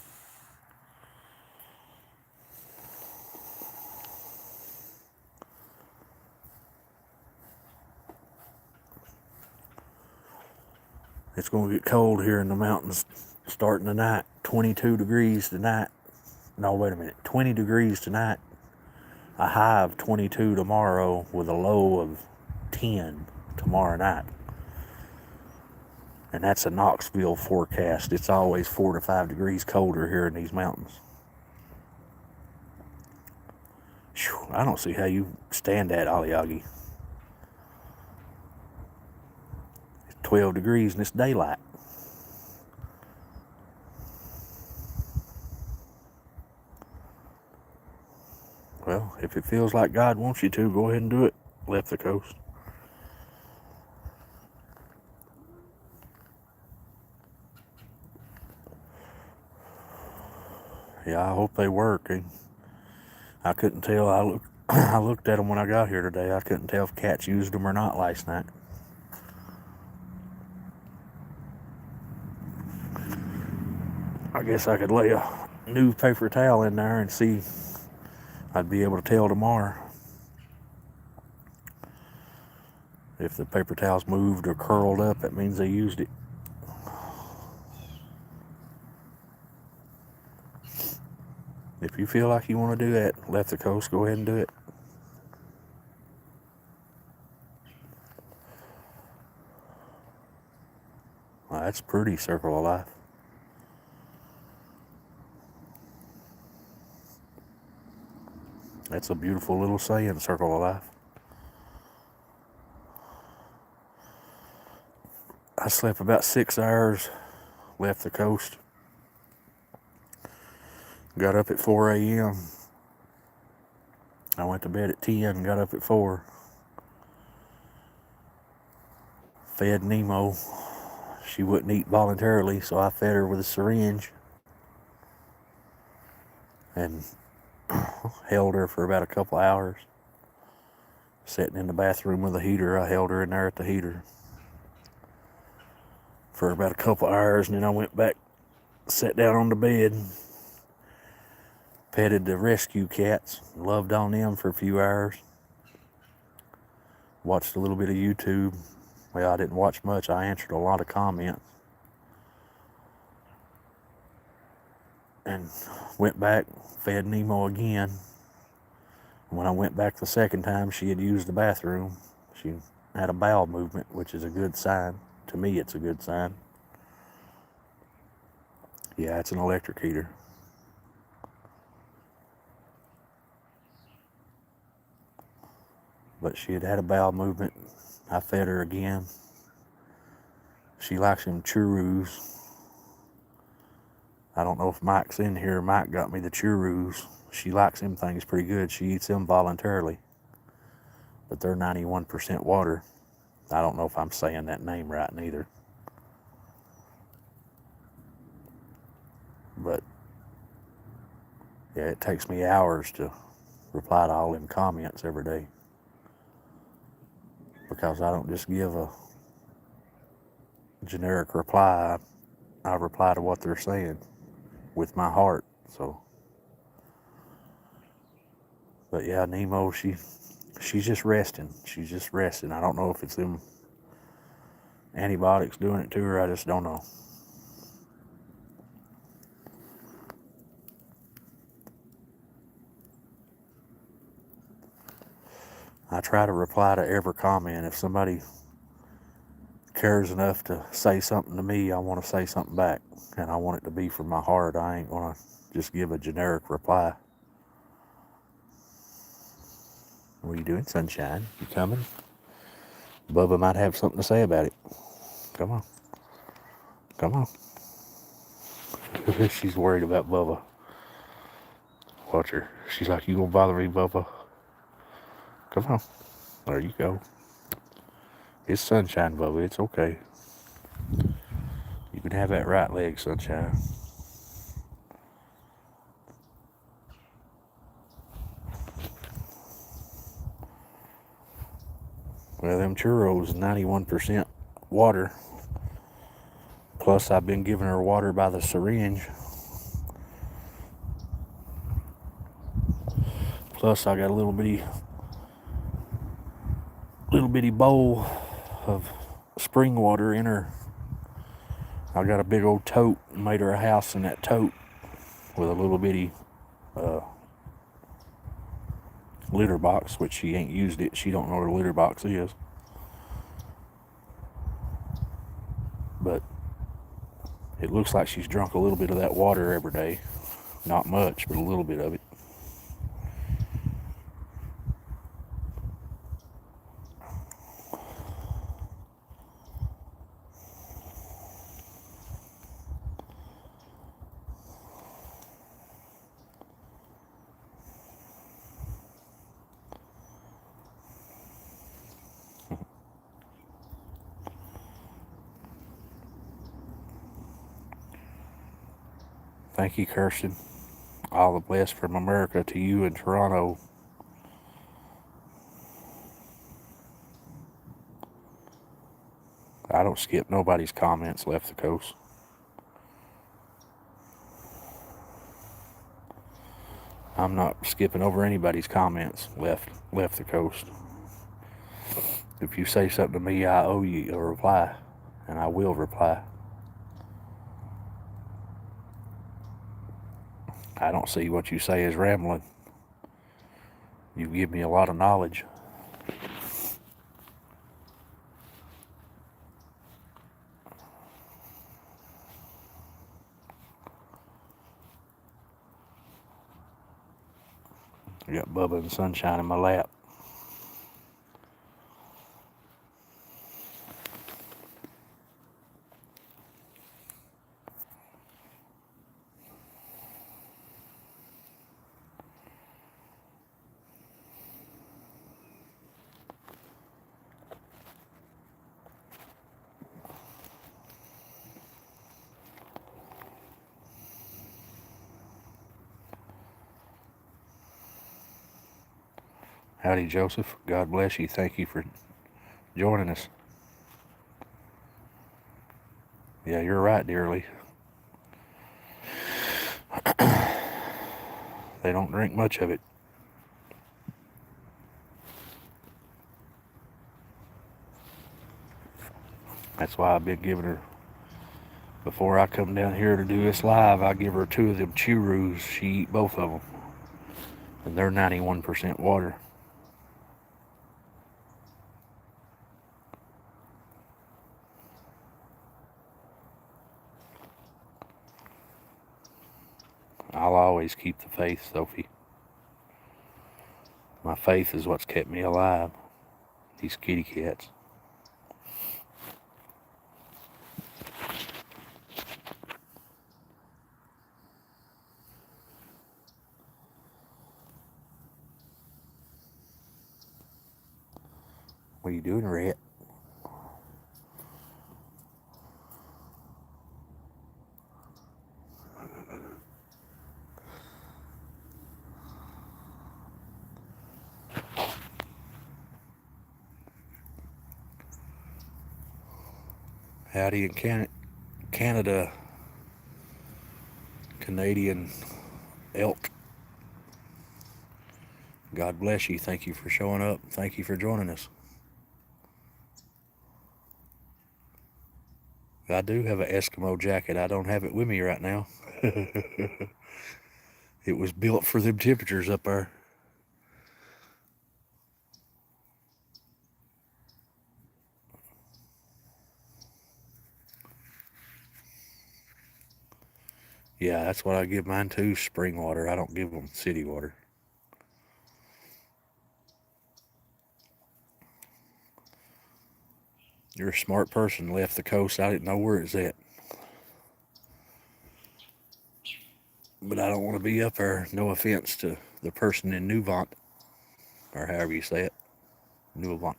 It's going to get cold here in the mountains starting tonight. 22 degrees tonight. No, wait a minute. 20 degrees tonight. A high of 22 tomorrow with a low of 10 tomorrow night. And that's a Knoxville forecast. It's always 4 to 5 degrees colder here in these mountains. Whew, I don't see how you stand that, Aliagi. It's 12 degrees and it's daylight. Well, if it feels like God wants you to, go ahead and do it. Left the coast. Yeah, I hope they work. I couldn't tell. I looked at them when I got here today. I couldn't tell if cats used them or not last night. I guess I could lay a new paper towel in there and see. I'd be able to tell tomorrow if the paper towel's moved or curled up. That means they used it. If you feel like you want to do that, left the coast, go ahead and do it. Well, that's pretty, Circle of Life. That's a beautiful little saying, Circle of Life. I slept about 6 hours, left the coast. Got up at 4 a.m. I went to bed at 10, got up at 4. Fed Nemo. She wouldn't eat voluntarily, so I fed her with a syringe. And held her for about a couple hours. Sitting in the bathroom with a heater, I held her in there at the heater for about a couple hours, and then I went back, sat down on the bed, petted the rescue cats, loved on them for a few hours, watched a little bit of YouTube. Well, I didn't watch much. I answered a lot of comments. And went back, fed Nemo again. When I went back the second time, she had used the bathroom. She had a bowel movement, which is a good sign. To me, it's a good sign. Yeah, it's an electric heater. But she had a bowel movement. I fed her again. She likes them churros. I don't know if Mike's in here. Mike got me the churros. She likes them things pretty good. She eats them voluntarily. But they're 91% water. I don't know if I'm saying that name right neither. But yeah, it takes me hours to reply to all them comments every day, because I don't just give a generic reply. I reply to what they're saying with my heart. So, but yeah, Nemo, she's just resting. She's just resting. I don't know if it's them antibiotics doing it to her. I just don't know. I try to reply to every comment. If somebody cares enough to say something to me, I want to say something back, and I want it to be from my heart. I ain't gonna just give a generic reply. What are you doing, sunshine? You coming? Bubba might have something to say about it. Come on. Come on. She's worried about Bubba. Watch her. She's like, you gonna bother me, Bubba? Come on. There you go. It's sunshine, Bubba. It's okay. You can have that right leg, sunshine. Well, them churros, 91% water. Plus, I've been giving her water by the syringe. Plus, I got a little bitty bowl of spring water in her. I got a big old tote, made her a house in that tote with a little bitty litter box, which she ain't used it. She don't know what a litter box is. But it looks like she's drunk a little bit of that water every day. Not much, but a little bit of it. Thank you, Kirsten. All the best from America to you in Toronto. I don't skip nobody's comments left the coast. I'm not skipping over anybody's comments left the coast. If you say something to me, I owe you a reply, and I will reply. I don't see what you say as rambling. You give me a lot of knowledge. I got Bubba and Sunshine in my lap. Howdy, Joseph. God bless you. Thank you for joining us. Yeah, you're right, dearly. They don't drink much of it. That's why I've been giving her, before I come down here to do this live, I give her 2 of them churros. She eat both of them. And they're 91% water. I'll always keep the faith, Sophie. My faith is what's kept me alive. These kitty cats. What are you doing, Rat? Howdy in Canada, Canadian elk. God bless you. Thank you for showing up. Thank you for joining us. I do have an Eskimo jacket. I don't have it with me right now. It was built for them temperatures up there. Yeah, that's what I give mine too, spring water. I don't give them city water. You're a smart person. Left the coast. I didn't know where it's at. But I don't want to be up there. No offense to the person in Nuvant, or however you say it. Nuvant.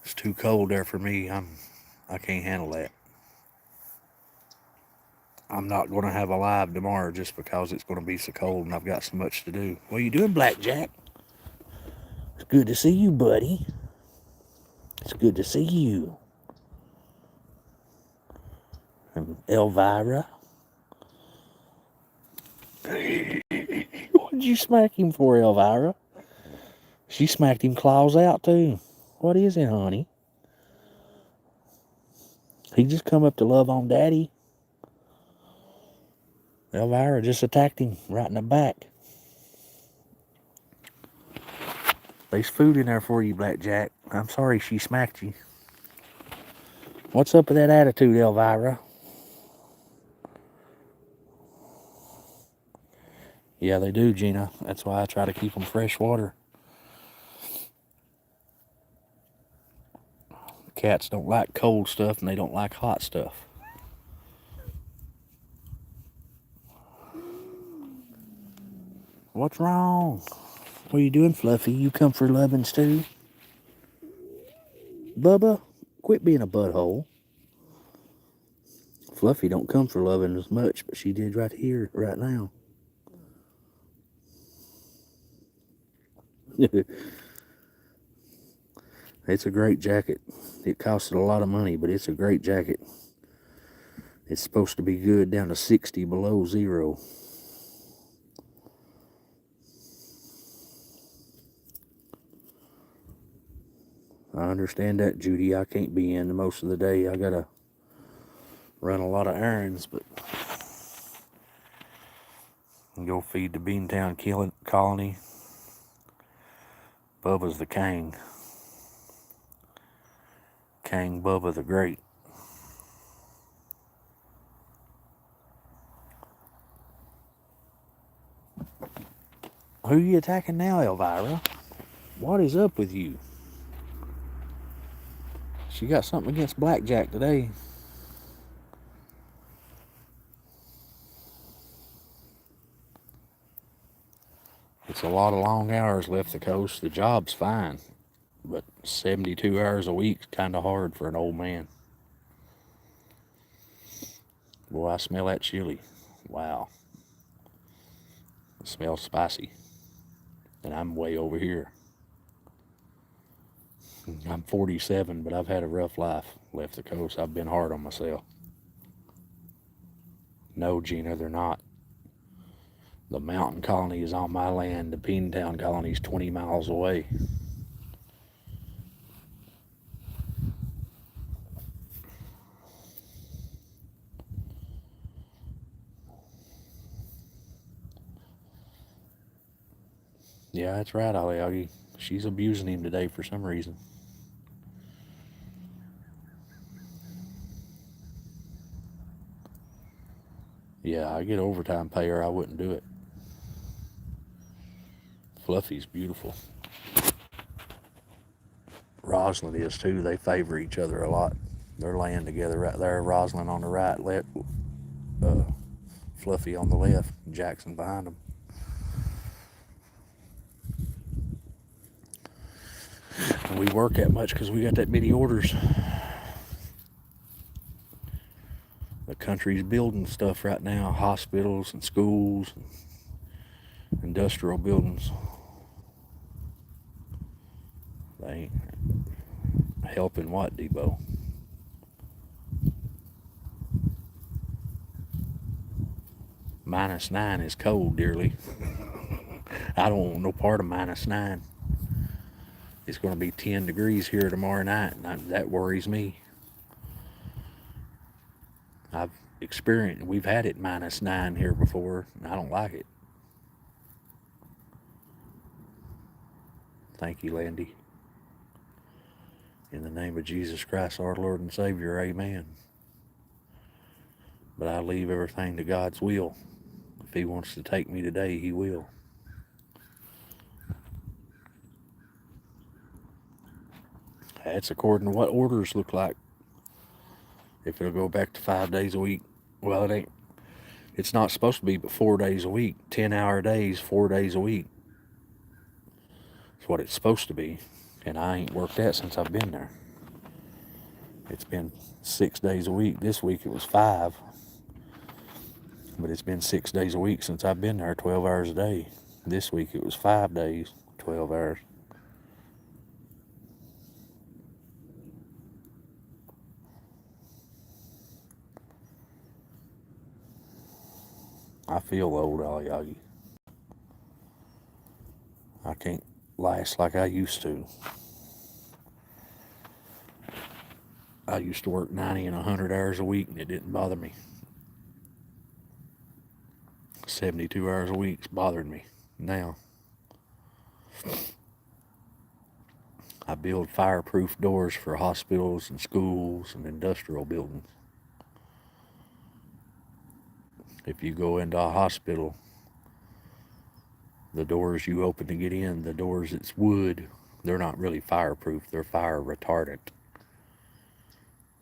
It's too cold there for me. I can't handle that. I'm not going to have a live tomorrow just because it's going to be so cold and I've got so much to do. What are you doing, Blackjack? It's good to see you, buddy. It's good to see you. And Elvira. What did you smack him for, Elvira? She smacked him claws out too. What is it, honey? He just come up to love on Daddy. Elvira just attacked him right in the back. There's food in there for you, Blackjack. I'm sorry she smacked you. What's up with that attitude, Elvira? Yeah, they do, Gina. That's why I try to keep them fresh water. Cats don't like cold stuff and they don't like hot stuff. What's wrong? What are you doing, Fluffy? You come for lovin's too? Bubba, quit being a butthole. Fluffy don't come for loving as much, but she did right here, right now. It's a great jacket. It costed a lot of money, but it's a great jacket. It's supposed to be good down to 60 below zero. I understand that, Judy. I can't be in most of the day. I gotta run a lot of errands, but go feed the Beantown colony. Bubba's the king. King Bubba the Great. Who are you attacking now, Elvira? What is up with you? She got something against Blackjack today. It's a lot of long hours left the coast. The job's fine, but 72 hours a week's kind of hard for an old man. Boy, I smell that chili. Wow. It smells spicy. And I'm way over here. I'm 47, but I've had a rough life. Left the coast. I've been hard on myself. No, Gina, they're not. The mountain colony is on my land. The Beantown colony is 20 miles away. Yeah, that's right, Ollie. She's abusing him today for some reason. Yeah, I get overtime pay or I wouldn't do it. Fluffy's beautiful. Rosalind is too. They favor each other a lot. They're laying together right there. Rosalind on the right, Fluffy on the left, Jackson behind them. And we work that much because we got that many orders. The country's building stuff right now, hospitals and schools, and industrial buildings. Helping what, Debo? -9 is cold, dearly. I don't want no part of -9. It's going to be 10 degrees here tomorrow night, and that worries me. I've experienced, we've had it -9 here before, and I don't like it. Thank you, Landy. In the name of Jesus Christ, our Lord and Savior, amen. But I leave everything to God's will. If He wants to take me today, He will. That's according to what orders look like. If it'll go back to 5 days a week, well, it ain't. It's not supposed to be but 4 days a week. 10-hour days, 4 days a week. That's what it's supposed to be. And I ain't worked that since I've been there. It's been 6 days a week. This week it was 5. But it's been 6 days a week since I've been there, 12 hours a day. This week it was 5 days, 12 hours. I feel old, Aliagi. I can't last like I used to. I used to work 90 and 100 hours a week, and it didn't bother me. 72 hours a week's bothered me now. I build fireproof doors for hospitals and schools and industrial buildings. If you go into a hospital, the doors you open to get in, the doors that's wood, they're not really fireproof, they're fire retardant.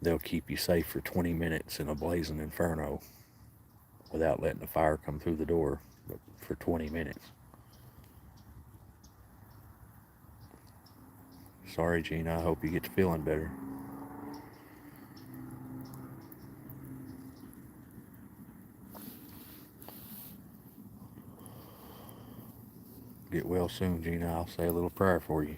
They'll keep you safe for 20 minutes in a blazing inferno without letting the fire come through the door, but for 20 minutes. Sorry, Gina, I hope you get to feeling better. Get well soon, Gina. I'll say a little prayer for you.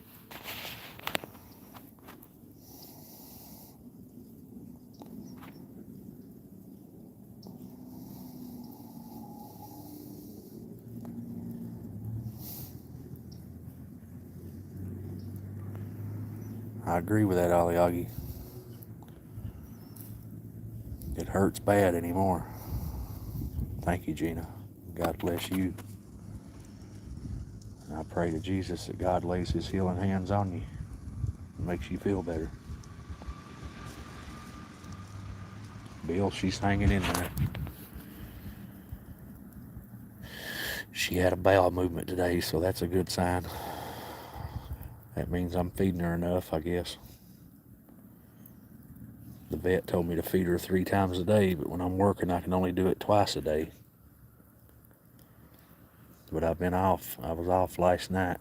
I agree with that, Aliagi. It hurts bad anymore. Thank you, Gina. God bless you. And I pray to Jesus that God lays His healing hands on you and makes you feel better. Bill, she's hanging in there. She had a bowel movement today, so that's a good sign. That means I'm feeding her enough, I guess. The vet told me to feed her 3 times a day, but when I'm working, I can only do it twice a day. But I've been off. I was off last night.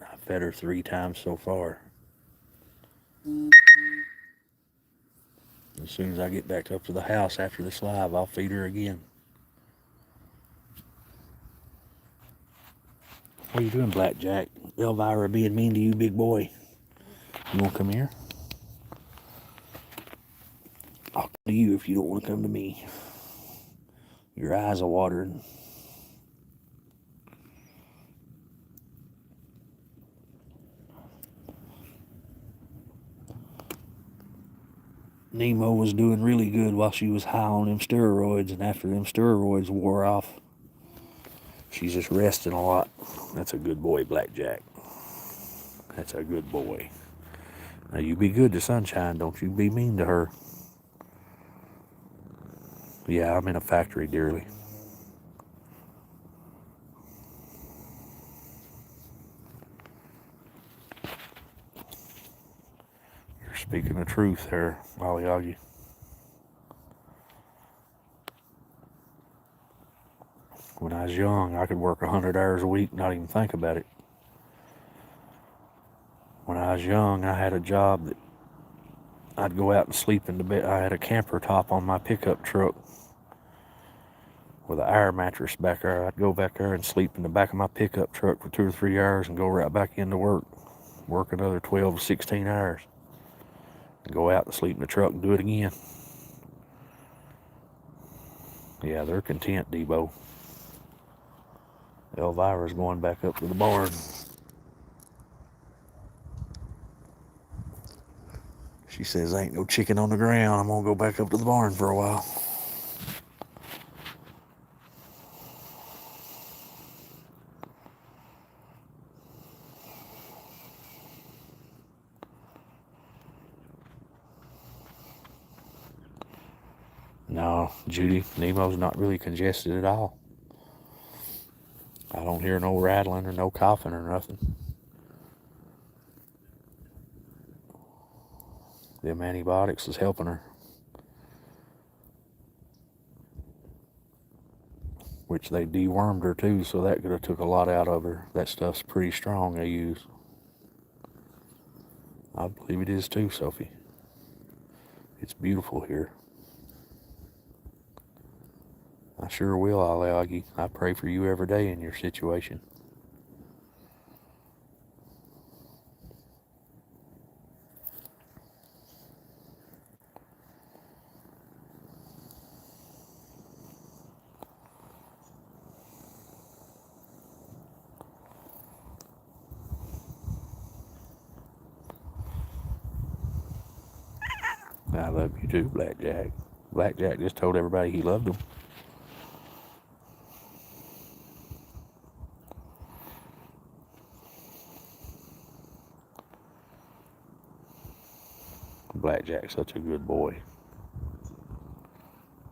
I fed her 3 times so far. As soon as I get back up to the house after this live, I'll feed her again. What are you doing, Blackjack? Elvira being mean to you, big boy. You want to come here? I'll come to you if you don't want to come to me. Your eyes are watering. Nemo was doing really good while she was high on them steroids, and after them steroids wore off, she's just resting a lot. That's a good boy, Blackjack. That's a good boy. Now you be good to Sunshine, don't you be mean to her. Yeah, I'm in a factory, dearly. You're speaking the truth there, Aliagi. When I was young, I could work 100 hours a week, not even think about it. When I was young, I had a job that I'd go out and sleep in the bed. I had a camper top on my pickup truck with an air mattress back there. I'd go back there and sleep in the back of my pickup truck for 2 or 3 hours and go right back into work. work another 12 to 16 hours, and go out and sleep in the truck and do it again. Yeah, they're content, Debo. Elvira's going back up to the barn. She says, ain't no chicken on the ground. I'm going to go back up to the barn for a while. No, Judy, Nemo's not really congested at all. I don't hear no rattling or no coughing or nothing. Them antibiotics is helping her. Which they dewormed her too, so that could have took a lot out of her. That stuff's pretty strong they use. I believe it is too, Sophie. It's beautiful here. I sure will, Augie. I pray for you every day in your situation. I love you too, Blackjack. Blackjack just told everybody he loved them. Blackjack's such a good boy.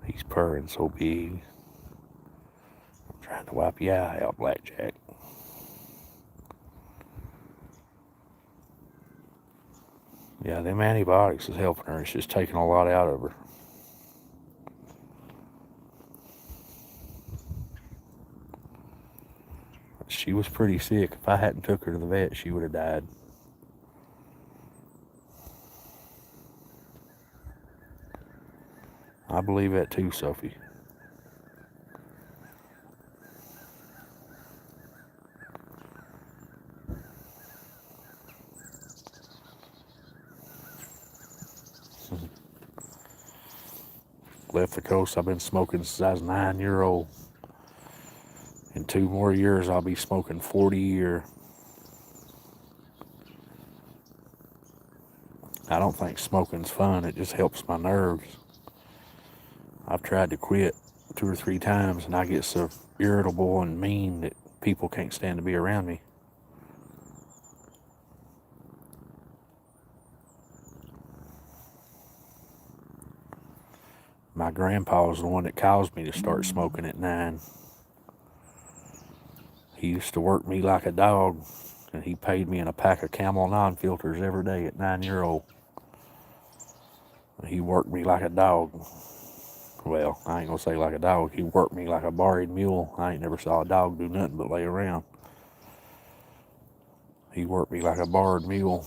He's purring so big. I'm trying to wipe your eye out, Blackjack. Yeah, them antibiotics is helping her. It's just taking a lot out of her. She was pretty sick. If I hadn't took her to the vet, she would have died. I believe that too, Sophie. Left the coast. I've been smoking since I was 9-year-old. In 2 more years, I'll be smoking 40 a year. I don't think smoking's fun. It just helps my nerves. I've tried to quit 2 or 3 times, and I get so irritable and mean that people can't stand to be around me. My grandpa was the one that caused me to start smoking at 9. He used to work me like a dog, and he paid me in a pack of Camel non-filters every day at 9-year-old. He worked me like a dog. Well, I ain't gonna say like a dog. He worked me like a borrowed mule. I ain't never saw a dog do nothing but lay around. He worked me like a borrowed mule.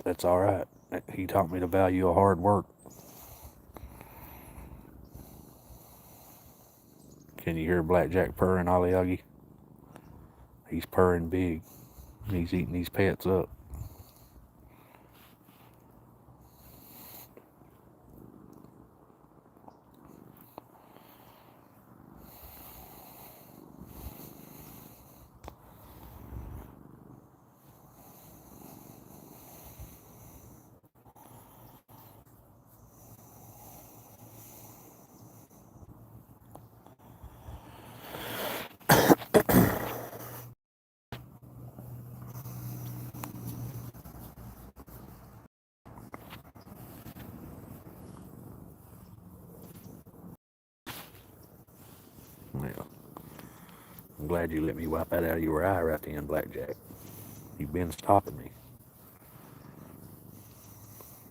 That's all right. He taught me the value of hard work. Can you hear Blackjack purring, Augie? He's purring big. He's eating these pets up. Well, I'm glad you let me wipe that out of your eye right then, Blackjack. You've been stopping me.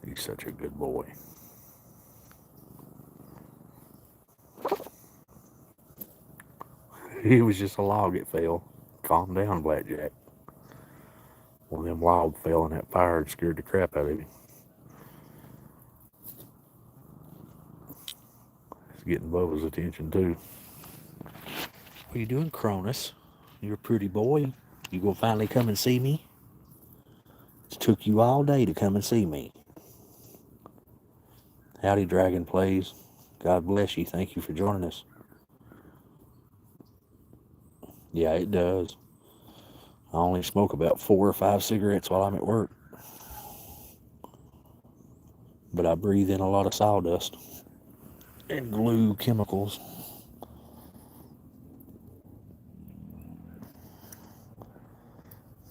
He's such a good boy. He was just a log that fell. Calm down, Blackjack. One of them logs fell in that fire and scared the crap out of him. getting Bubba's attention too. What are you doing, Cronus? You're a pretty boy. You gonna finally come and see me? It took you all day to come and see me. Howdy, Dragon Plays. God bless you. Thank you for joining us. Yeah, it does. I only smoke about 4 or 5 cigarettes while I'm at work. But I breathe in a lot of sawdust and glue chemicals.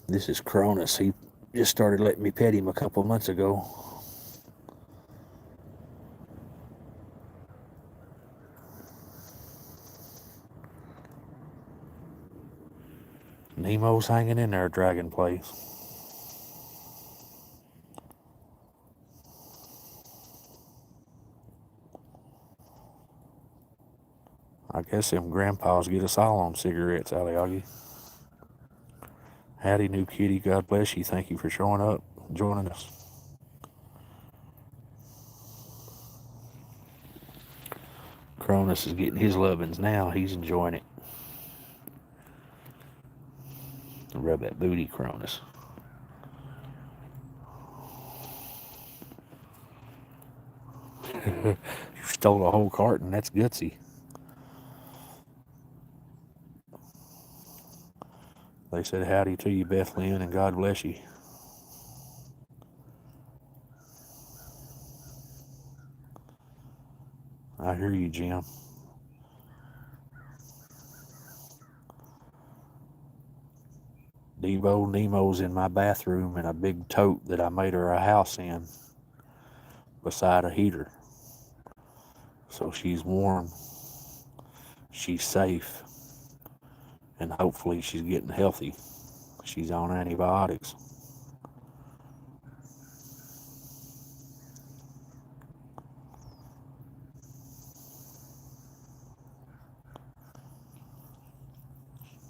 This is Cronus. He just started letting me pet him a couple months ago. Nemo's hanging in there, Dragon Plays. I guess them grandpas get us all on cigarettes, Aliagi. Howdy, new kitty. God bless you. Thank you for showing up, joining us. Cronus is getting his lovin's now. He's enjoying it. Rub that booty, Cronus. You stole a whole carton. That's gutsy. They said howdy to you, Bethlehem, and God bless you. I hear you, Jim. Nemo's in my bathroom in a big tote that I made her a house in beside a heater. So she's warm, she's safe, and hopefully she's getting healthy. She's on antibiotics.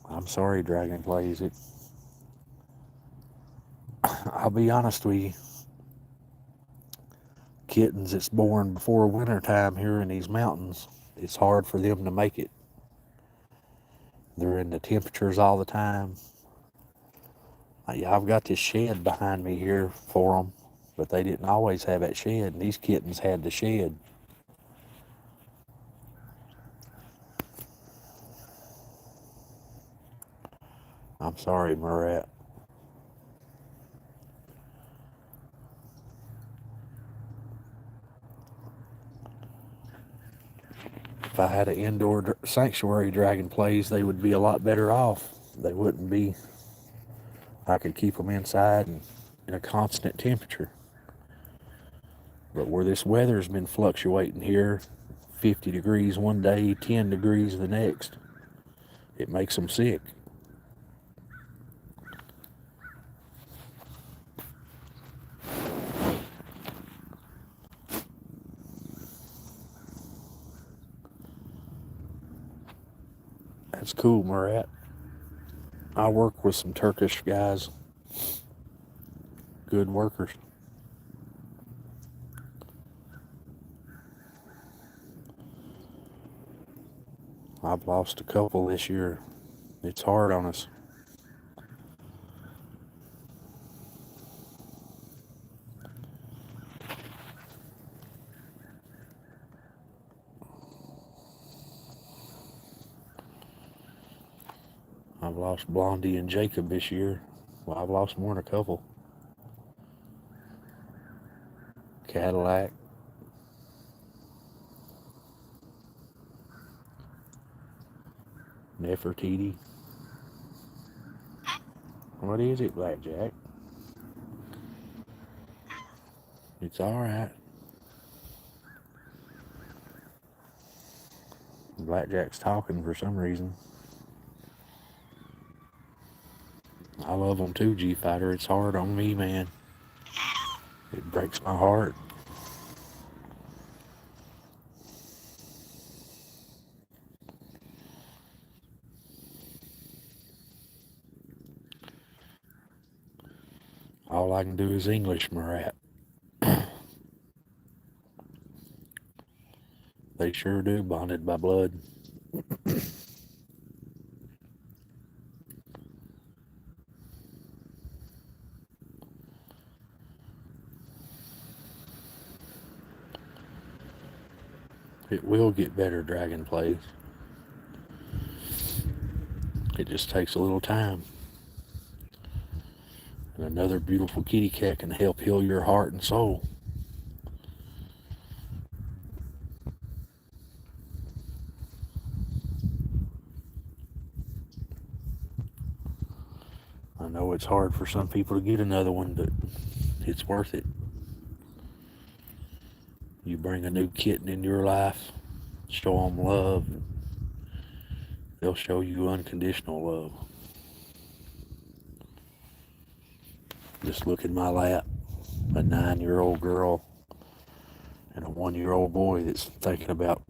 I'm sorry, Dragon Plays. I'll be honest with you. Kittens that's born before wintertime here in these mountains, it's hard for them to make it. They're in the temperatures all the time. I've got this shed behind me here for them, but they didn't always have that shed, and these kittens had the shed. I'm sorry, Murat. If I had an indoor sanctuary, Dragon Plays, they would be a lot better off. They wouldn't be. I could keep them inside and in a constant temperature. But where this weather's been fluctuating here, 50 degrees one day, 10 degrees the next, it makes them sick. That's cool, Murat. I work with some Turkish guys, good workers. I've lost a couple this year. It's hard on us. I've lost Blondie and Jacob this year. Well, I've lost more than a couple. Cadillac. Nefertiti. What is it, Blackjack? It's alright. Blackjack's talking for some reason. I love them too, G-Fighter. It's hard on me, man. It breaks my heart. All I can do is English, Murat. They They sure do, bonded by blood. It will get better, Dragon Plays. It just takes a little time. And another beautiful kitty cat can help heal your heart and soul. I know it's hard for some people to get another one, but it's worth it. You bring a new kitten in your life, show them love, they'll show you unconditional love. Just look in my lap, a 9-year-old girl and a 1-year-old boy that's thinking about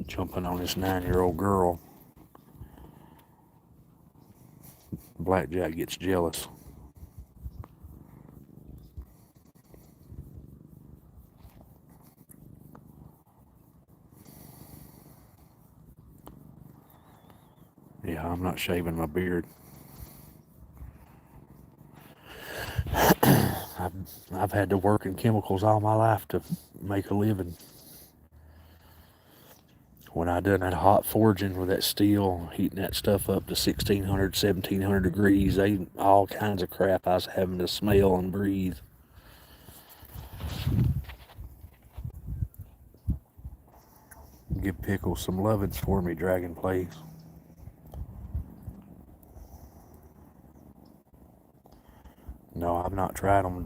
jumping on this 9-year-old girl. Blackjack gets jealous. Yeah, I'm not shaving my beard. I've had to work in chemicals all my life to make a living. When I done that hot forging with that steel, heating that stuff up to 1600, 1700 degrees, all kinds of crap I was having to smell and breathe. Give Pickles some lovins for me, Dragon Plays. No, I've not tried them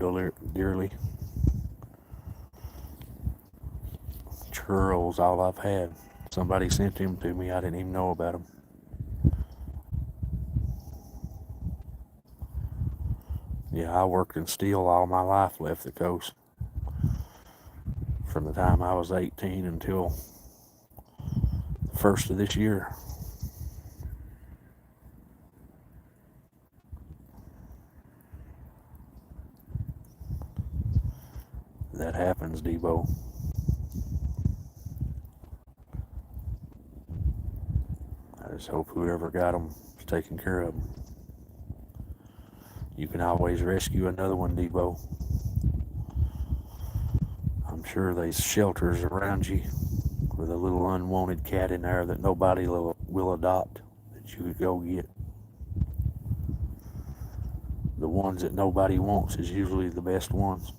dearly. Churros, all I've had. Somebody sent them to me. I didn't even know about them. Yeah, I worked in steel all my life, left the coast. From the time I was 18 until the first of this year. That happens, Debo. I just hope whoever got them is taking care of them. You can always rescue another one, Debo. I'm sure there's shelters around you with a little unwanted cat in there that nobody will adopt that you could go get. The ones that nobody wants is usually the best ones.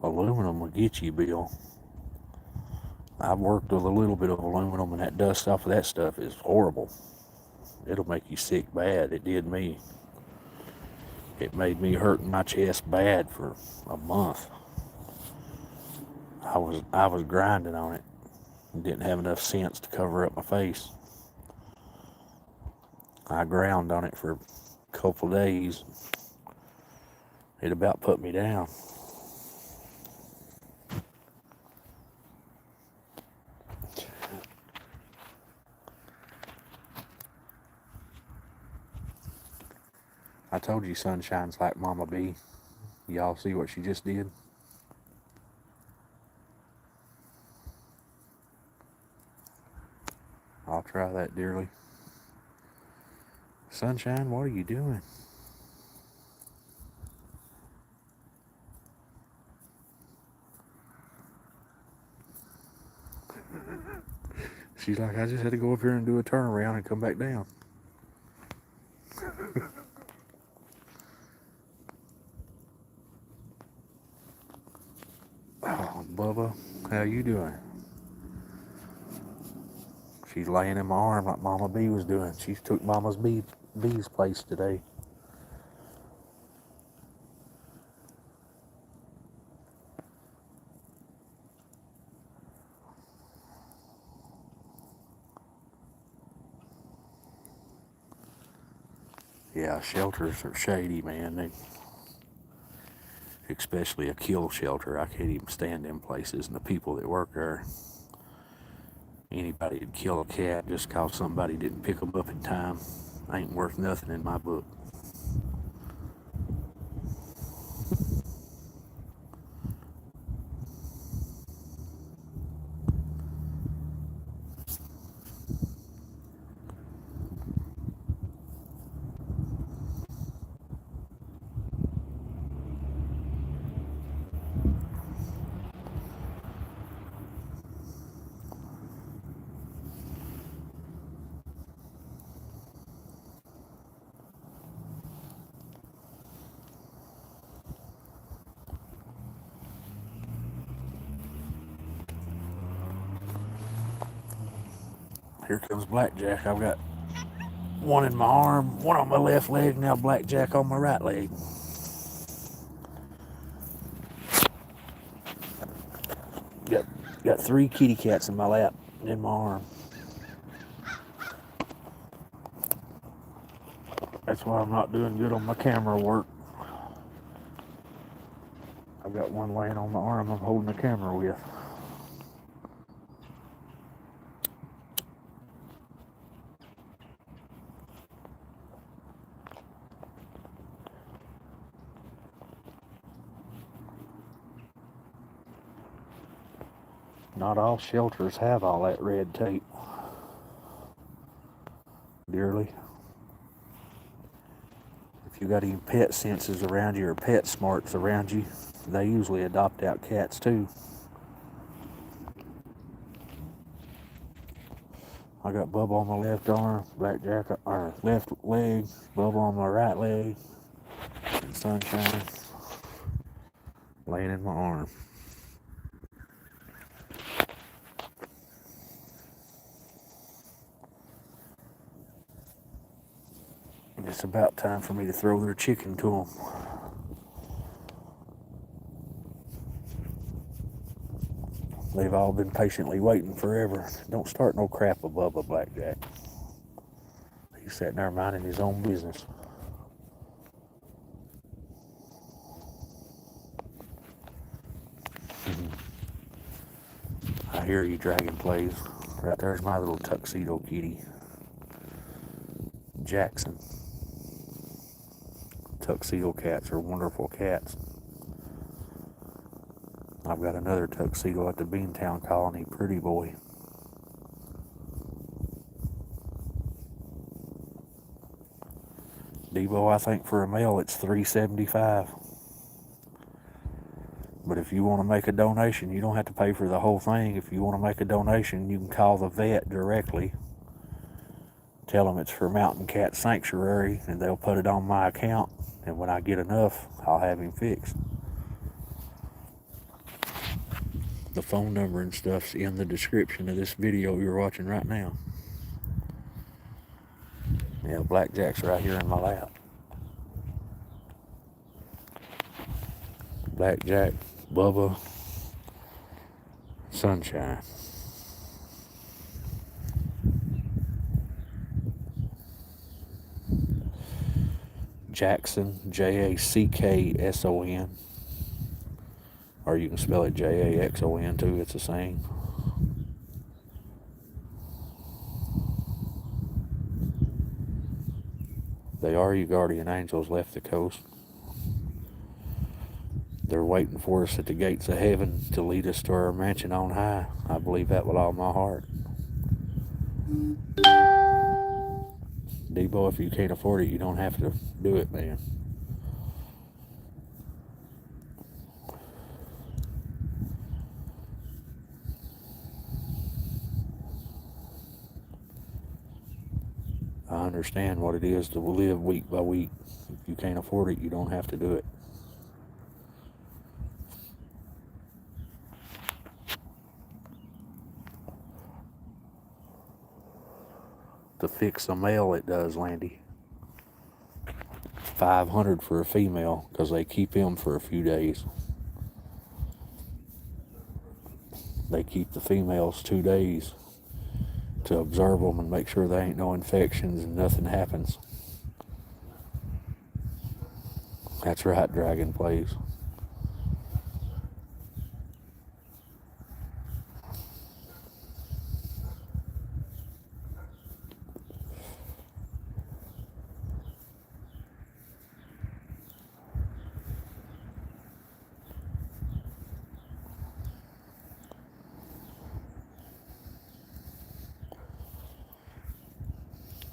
Aluminum will get you, Bill. I've worked with a little bit of aluminum, and that dust off of that stuff is horrible. It'll make you sick bad. It did me. It made me hurt in my chest bad for a month. I was grinding on it. Didn't have enough sense to cover up my face. I ground on it for a couple days. It about put me down. I told you Sunshine's like Mama B. Y'all see what she just did? I'll try that dearly. Sunshine, what are you doing? She's like, I just had to go up here and do a turnaround and come back down. Oh, Bubba, how you doing? She's laying in my arm like Mama B was doing. She took Mama's B's place today. Yeah, shelters are shady, man. Especially a kill shelter. I can't even stand them places, and the people that work there. Anybody would kill a cat just cause somebody didn't pick them up in time. Ain't worth nothing in my book. Here comes Blackjack. I've got one in my arm, one on my left leg, now Blackjack on my right leg. Got 3 kitty cats in my lap and in my arm. That's why I'm not doing good on my camera work. I've got one laying on my arm I'm holding the camera with. Not all shelters have all that red tape. Dearly. If you got any pet senses around you or pet smarts around you, they usually adopt out cats too. I got Bubba on my left arm, Blackjack or left leg, Bubba on my right leg, and Sunshine laying in my arm. It's about time for me to throw their chicken to them. They've all been patiently waiting forever. Don't start no crap above a Blackjack. He's sitting there minding his own business. I hear you, Dragon Plays. Right there's my little tuxedo kitty, Jackson. Tuxedo cats are wonderful cats. I've got another tuxedo at the Beantown Colony, Pretty Boy. Debo, I think for a male it's $3.75. But if you want to make a donation, you don't have to pay for the whole thing. If you want to make a donation, you can call the vet directly. Tell them it's for Mountain Cat Sanctuary, and they'll put it on my account. And when I get enough, I'll have him fixed. The phone number and stuff's in the description of this video you're watching right now. Yeah, Blackjack's right here in my lap. Blackjack, Bubba, Sunshine. Jackson, Jackson. Or you can spell it Jaxon too, it's the same. They are your guardian angels, left the coast. They're waiting for us at the gates of heaven to lead us to our mansion on high. I believe that with all my heart. Debo, if you can't afford it, you don't have to do it, man. I understand what it is to live week by week. If you can't afford it, you don't have to do it. To fix a male, it does, Landy. $500 for a female, because they keep him for a few days. They keep the females 2 days to observe them and make sure there ain't no infections and nothing happens. That's right, Dragon Plays.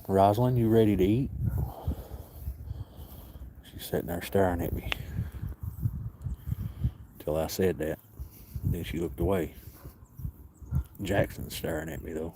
Rosalind, you ready to eat? She's sitting there staring at me. Till I said that. Then she looked away. Jackson's staring at me though.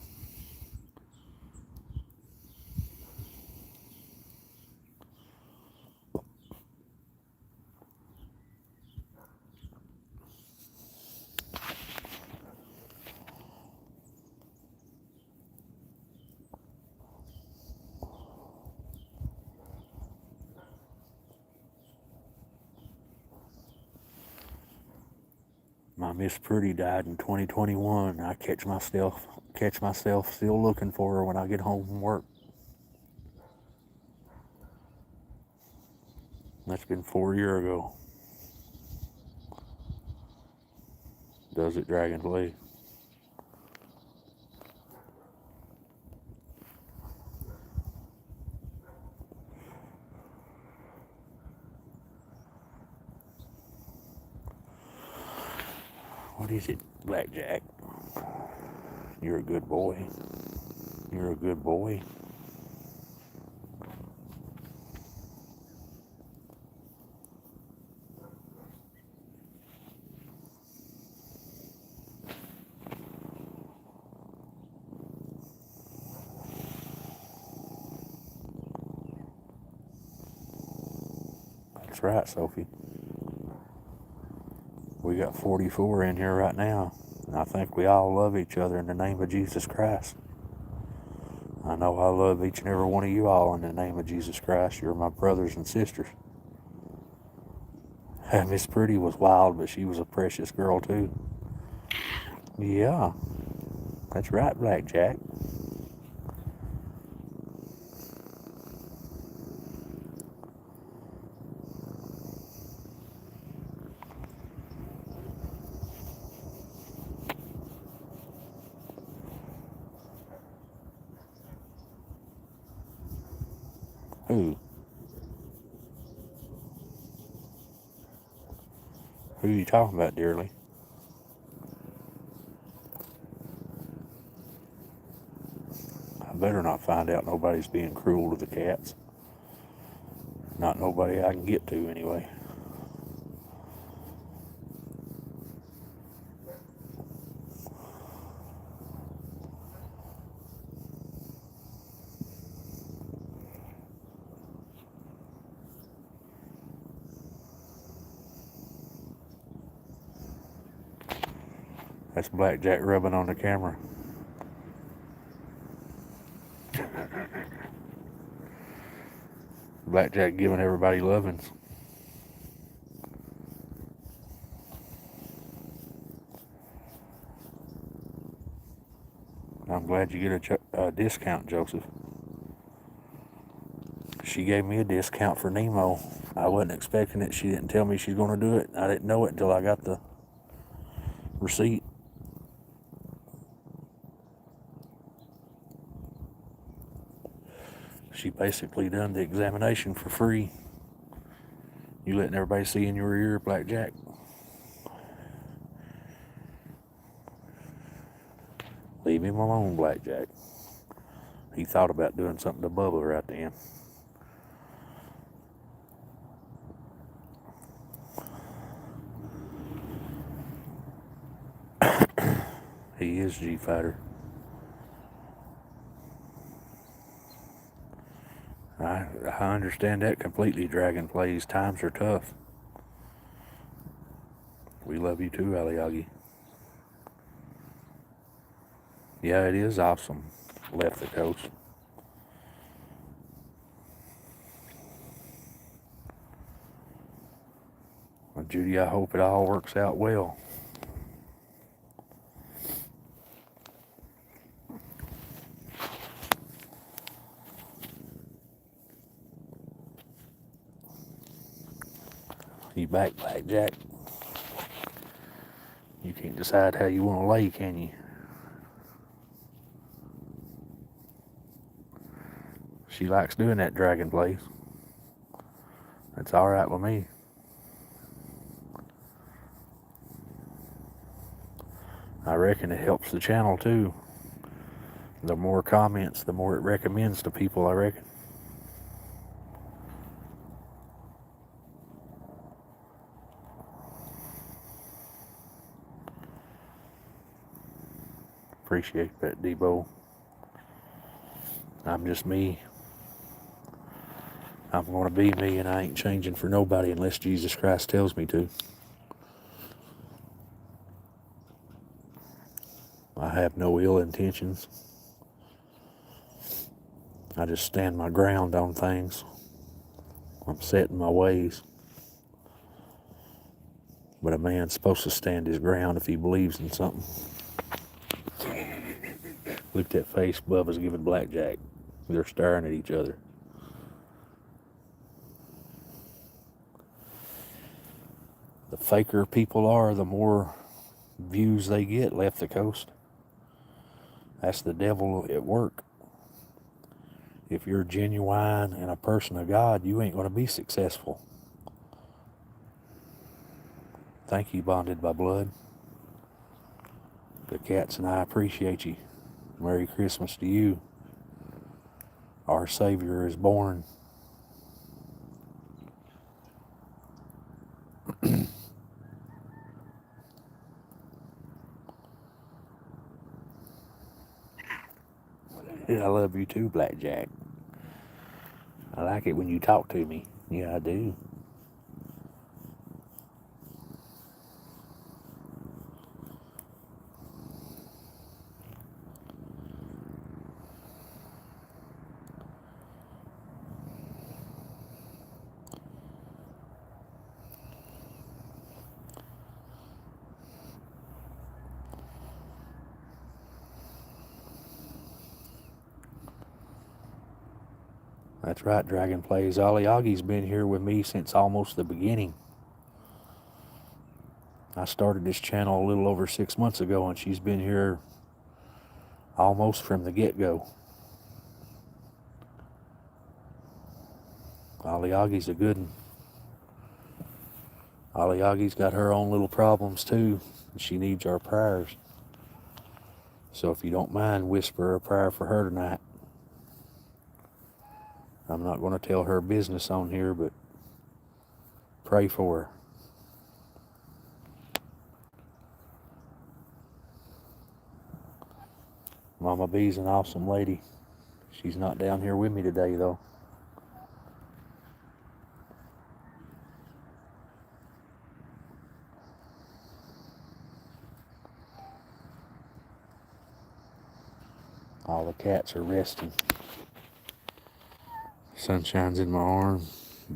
My Miss Pretty died in 2021. I catch myself still looking for her when I get home from work. That's been 4 years ago. Does it, Dragon Play? What is it, Blackjack? You're a good boy. You're a good boy. That's right, Sophie. We got 44 in here right now. And I think we all love each other in the name of Jesus Christ. I know I love each and every one of you all in the name of Jesus Christ. You're my brothers and sisters. Miss Pretty was wild, but she was a precious girl too. Yeah, that's right, Blackjack. Who? Who are you talking about, dearly? I better not find out nobody's being cruel to the cats. Not nobody I can get to, anyway. That's Blackjack rubbing on the camera. Blackjack giving everybody lovings. I'm glad you get a discount, Joseph. She gave me a discount for Nemo. I wasn't expecting it. She didn't tell me she's going to do it. I didn't know it until I got the receipt. She basically done the examination for free. You letting everybody see in your ear, Blackjack? Leave him alone, Blackjack. He thought about doing something to Bubba right then. He is G-Fighter. I understand that completely, Dragon Plays. Times are tough. We love you too, Aliagi. Yeah, it is awesome. Left the coast. Well, Judy, I hope it all works out well. You back, Blackjack? You can't decide how you want to lay, can you? She likes doing that dragon place. That's alright with me. I reckon it helps the channel too. The more comments, the more it recommends to people, I reckon. Appreciate that, Debo. I'm just me. I'm going to be me, and I ain't changing for nobody unless Jesus Christ tells me to. I have no ill intentions. I just stand my ground on things. I'm set in my ways. But a man's supposed to stand his ground if he believes in something. Look at that face Bubba's giving Blackjack. They're staring at each other. The faker people are, the more views they get left the coast. That's the devil at work. If you're genuine and a person of God, you ain't going to be successful. Thank you, Bonded by Blood. The cats and I appreciate you. Merry Christmas to you. Our Savior is born. I love you too, Blackjack. I like it when you talk to me. Yeah, I do. That's right, Dragon Plays. Aliagi's been here with me since almost the beginning. I started this channel a little over 6 months ago, and she's been here almost from the get-go. Aliagi's a good one. Aliagi's got her own little problems too, and she needs our prayers. So if you don't mind, whisper a prayer for her tonight. I'm not going to tell her business on here, but pray for her. Mama B's an awesome lady. She's not down here with me today, though. All the cats are resting. Sunshine's in my arm.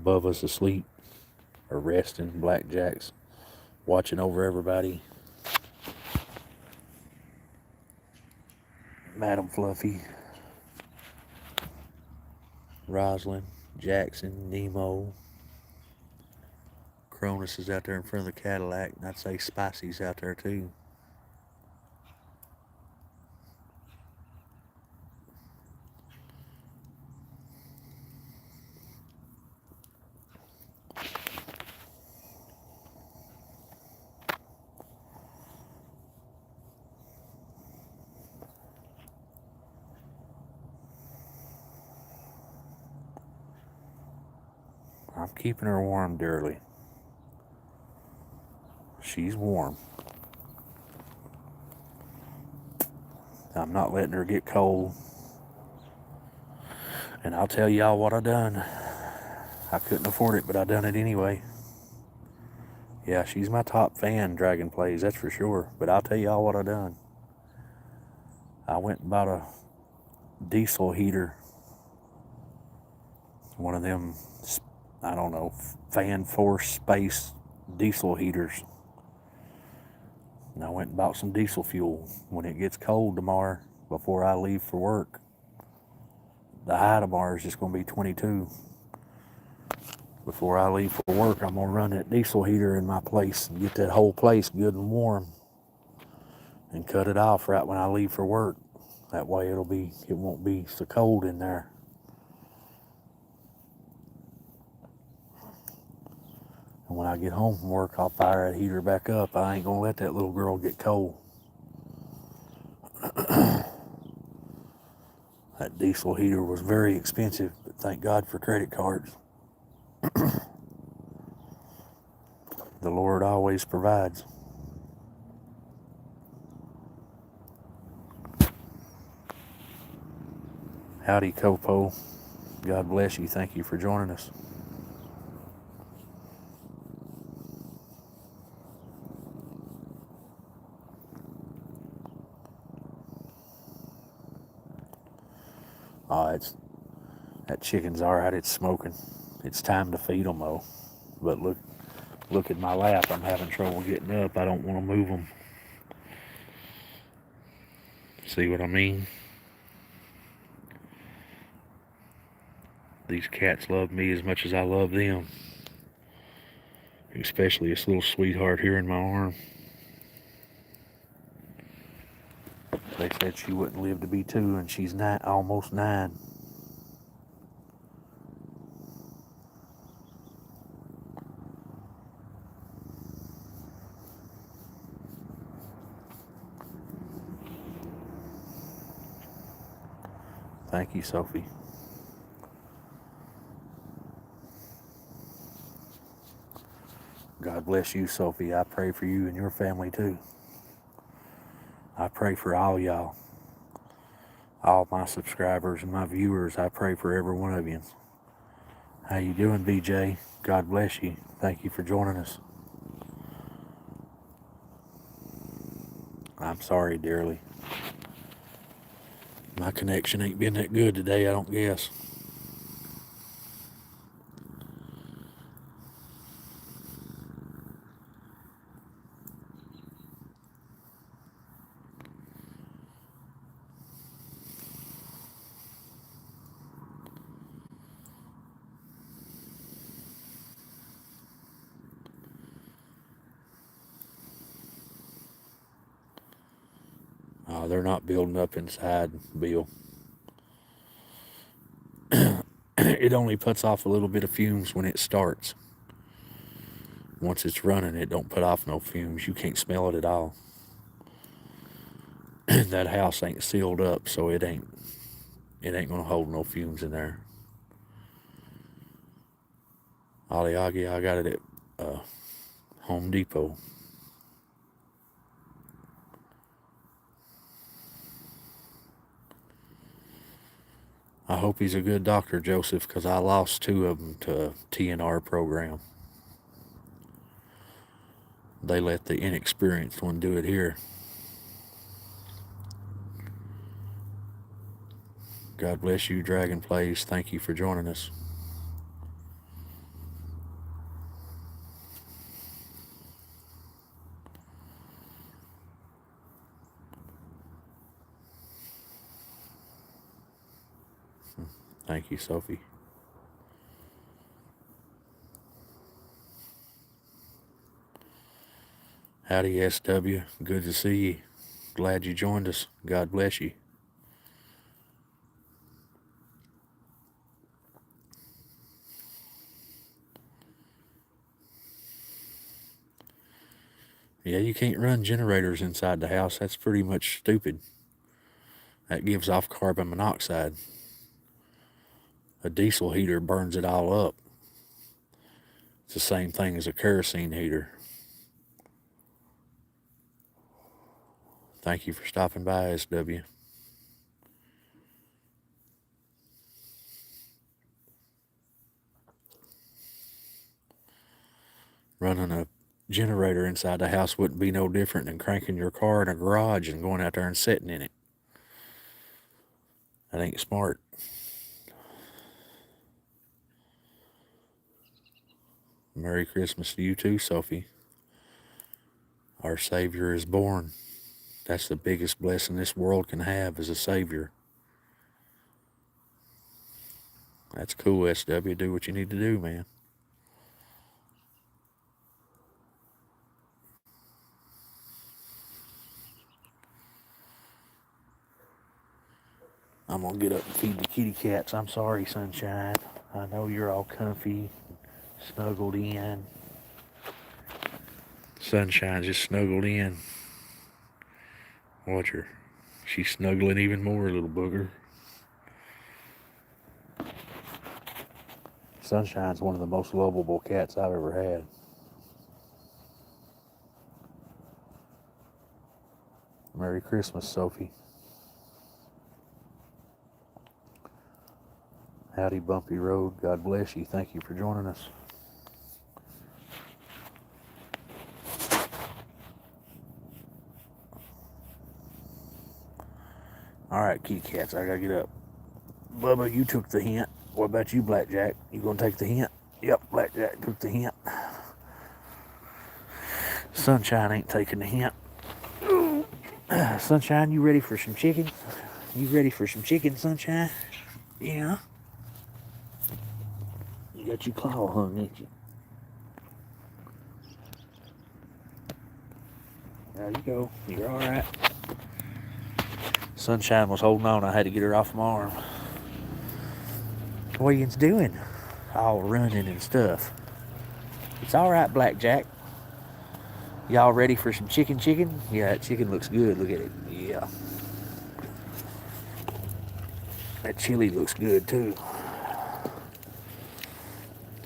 Bubba's asleep or resting. Blackjack's watching over everybody. Madam Fluffy, Roslyn, Jackson, Nemo. Cronus is out there in front of the Cadillac, and I'd say Spicy's out there too. I'm keeping her warm dearly. She's warm. I'm not letting her get cold. And I'll tell y'all what I done. I couldn't afford it, but I done it anyway. Yeah, she's my top fan, Dragon Plays, that's for sure. But I'll tell y'all what I done. I went and bought a diesel heater. One of them, I don't know, fan force space diesel heaters. And I went and bought some diesel fuel. When it gets cold tomorrow, before I leave for work, the high tomorrow is just going to be 22. Before I leave for work, I'm gonna run that diesel heater in my place and get that whole place good and warm and cut it off right when I leave for work. That way it won't be so cold in there. And when I get home from work, I'll fire that heater back up. I ain't gonna let that little girl get cold. That diesel heater was very expensive, but thank God for credit cards. The Lord always provides. Howdy, Copo. God bless you. Thank you for joining us. That chicken's all right. It's smoking. It's time to feed them though. But look at my lap. I'm having trouble getting up. I don't want to move them. See what I mean? These cats love me as much as I love them. Especially this little sweetheart here in my arm. They said she wouldn't live to be 2, and she's almost 9. Thank you, Sophie. God bless you, Sophie. I pray for you and your family too. I pray for all y'all. All my subscribers and my viewers. I pray for every one of you. How you doing, BJ? God bless you. Thank you for joining us. I'm sorry, dearly. My connection ain't been that good today, I don't guess. They're not building up inside, Bill. It only puts off a little bit of fumes when it starts. Once it's running, it don't put off no fumes. You can't smell it at all. That house ain't sealed up, so it ain't gonna hold no fumes in there. Aliagi, I got it at Home Depot. I hope he's a good doctor, Joseph, because I lost 2 of them to a TNR program. They let the inexperienced one do it here. God bless you, Dragon Plays. Thank you for joining us. Thank you, Sophie. Howdy, SW. Good to see you. Glad you joined us. God bless you. Yeah, you can't run generators inside the house. That's pretty much stupid. That gives off carbon monoxide. A diesel heater burns it all up. It's the same thing as a kerosene heater. Thank you for stopping by, SW. Running a generator inside the house wouldn't be no different than cranking your car in a garage and going out there and sitting in it. That ain't smart. Merry Christmas to you too, Sophie. Our Savior is born. That's the biggest blessing this world can have, is a Savior. That's cool, SW. Do what you need to do, man. I'm gonna get up and feed the kitty cats. I'm sorry, Sunshine. I know you're all comfy, snuggled in. Sunshine's just snuggled in. Watch her. She's snuggling even more, little booger. Sunshine's one of the most lovable cats I've ever had. Merry Christmas, Sophie. Howdy, Bumpy Road. God bless you. Thank you for joining us. All right, kitty cats, I gotta get up. Bubba, you took the hint. What about you, Blackjack? You gonna take the hint? Yep, Blackjack took the hint. Sunshine ain't taking the hint. Sunshine, you ready for some chicken? You ready for some chicken, Sunshine? Yeah. You got your claw hung, ain't you? There you go. You're all right. Sunshine was holding on. I had to get her off my arm. What are you doing? All running and stuff. It's all right, Blackjack. Y'all ready for some chicken? Yeah, that chicken looks good. Look at it. Yeah. That chili looks good, too.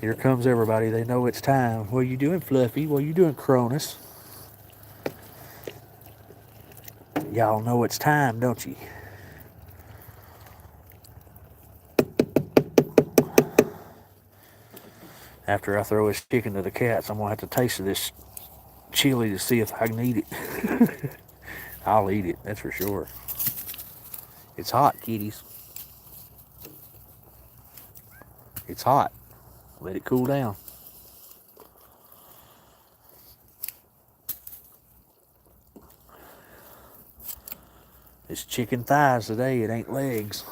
Here comes everybody. They know it's time. What are you doing, Fluffy? What are you doing, Cronus? Y'all know it's time, don't you? After I throw this chicken to the cats, I'm going to have to taste of this chili to see if I can eat it. I'll eat it, that's for sure. It's hot, kitties. It's hot. Let it cool down. It's chicken thighs today, it ain't legs.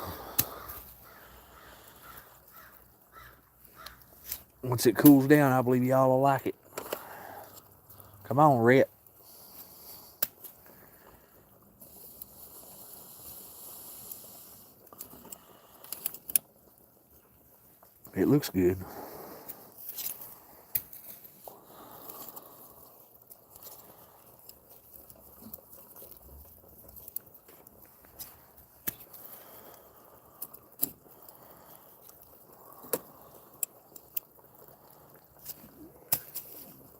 Once it cools down, I believe y'all will like it. Come on, Rhett. It looks good.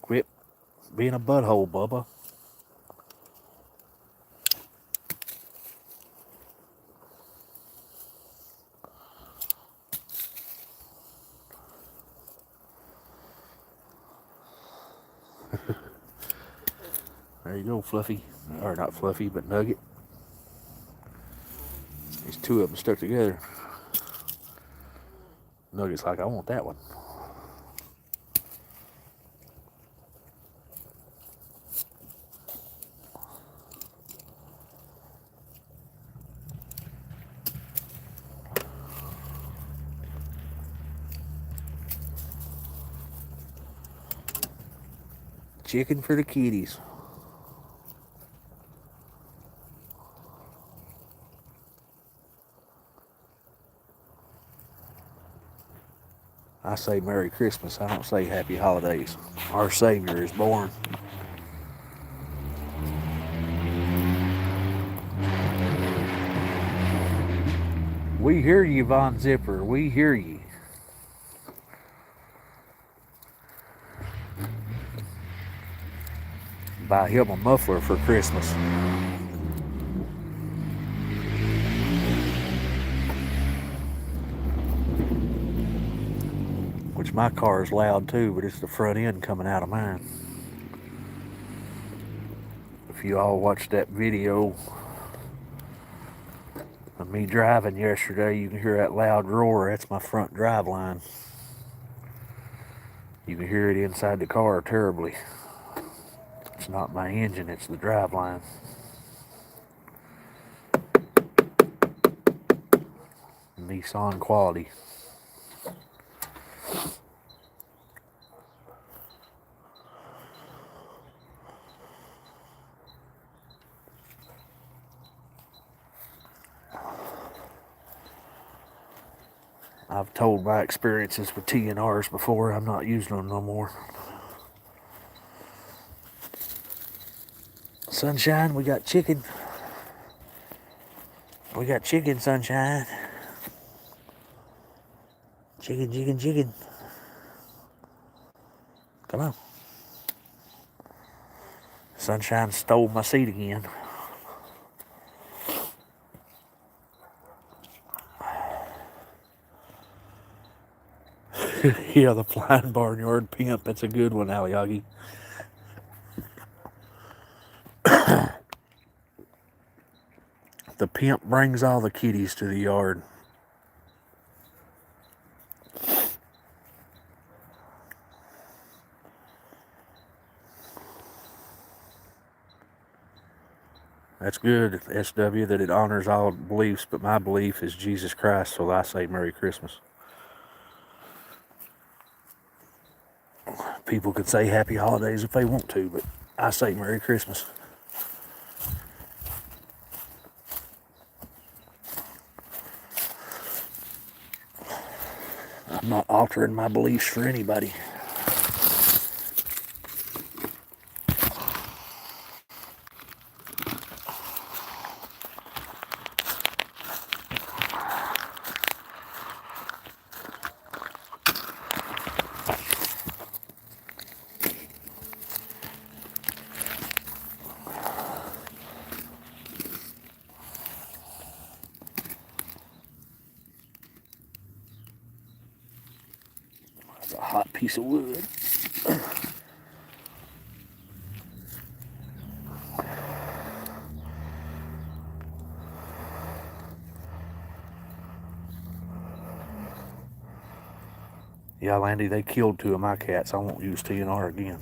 Quit being a butthole, Bubba. There you go, Fluffy. Or not Fluffy, but Nugget. These two of them stuck together. Nugget's like, I want that one. Chicken for the kitties. I say Merry Christmas. I don't say Happy Holidays. Our Savior is born. We hear you, Von Zipper. We hear you. Buy him a muffler for Christmas. Which my car is loud too, but it's the front end coming out of mine. If you all watched that video of me driving yesterday, you can hear that loud roar. That's my front drive line. You can hear it inside the car terribly. It's not my engine, it's the drive line. Nissan quality. I've told my experiences with TNRs before. I'm not using them no more. Sunshine, we got chicken. We got chicken, Sunshine. Chicken, chicken, chicken. Come on. Sunshine stole my seat again. Yeah, the flying barnyard pimp. That's a good one, Aoyagi. The pimp brings all the kitties to the yard. That's good, SW, that it honors all beliefs, but my belief is Jesus Christ, so I say Merry Christmas. People could say Happy Holidays if they want to, but I say Merry Christmas. I'm not altering my beliefs for anybody. That's a hot piece of wood. Yeah, Landy, they killed 2 of my cats. I won't use TNR again.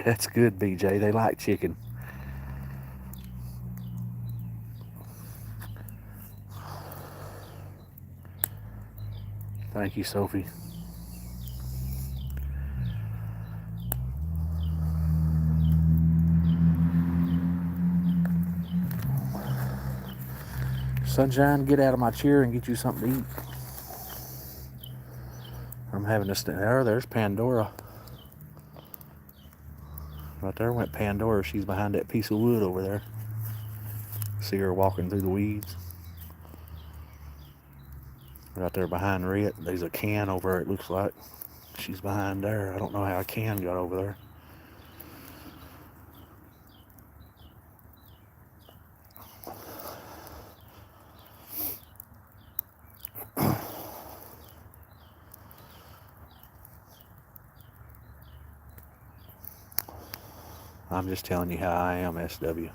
That's good, BJ. They like chicken. Thank you, Sophie. Sunshine, get out of my chair and get you something to eat. I'm having to there. There's Pandora. Right there went Pandora. She's behind that piece of wood over there. See her walking through the weeds. Right there behind Red, there's a can over there, it looks like. She's behind there. I don't know how a can got over there. I'm just telling you how I am, SW.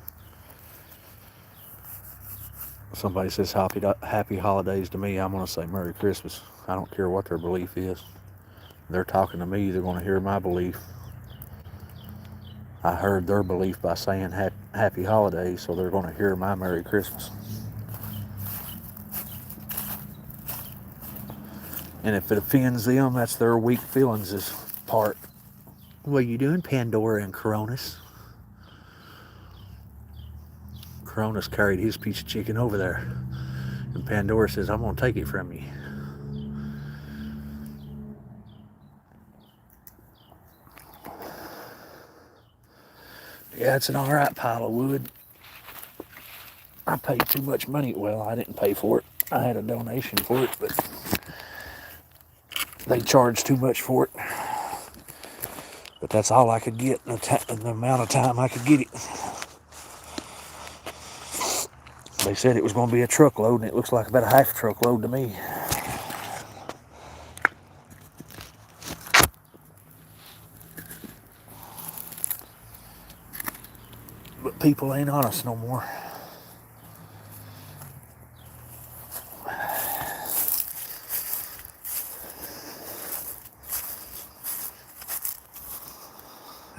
Somebody says happy holidays to me, I'm going to say Merry Christmas. I don't care what their belief is. They're talking to me, they're going to hear my belief. I heard their belief by saying happy holidays, so they're going to hear my Merry Christmas. And if it offends them, that's their weak feelings part. What are you doing, Pandora and Cronus? Cronus carried his piece of chicken over there. And Pandora says, I'm going to take it from you. Yeah, it's an alright pile of wood. I paid too much money. Well, I didn't pay for it. I had a donation for it, but they charged too much for it. But that's all I could get in the amount of time I could get it. They said it was going to be a truckload, and it looks like about a half truckload to me. But people ain't honest no more.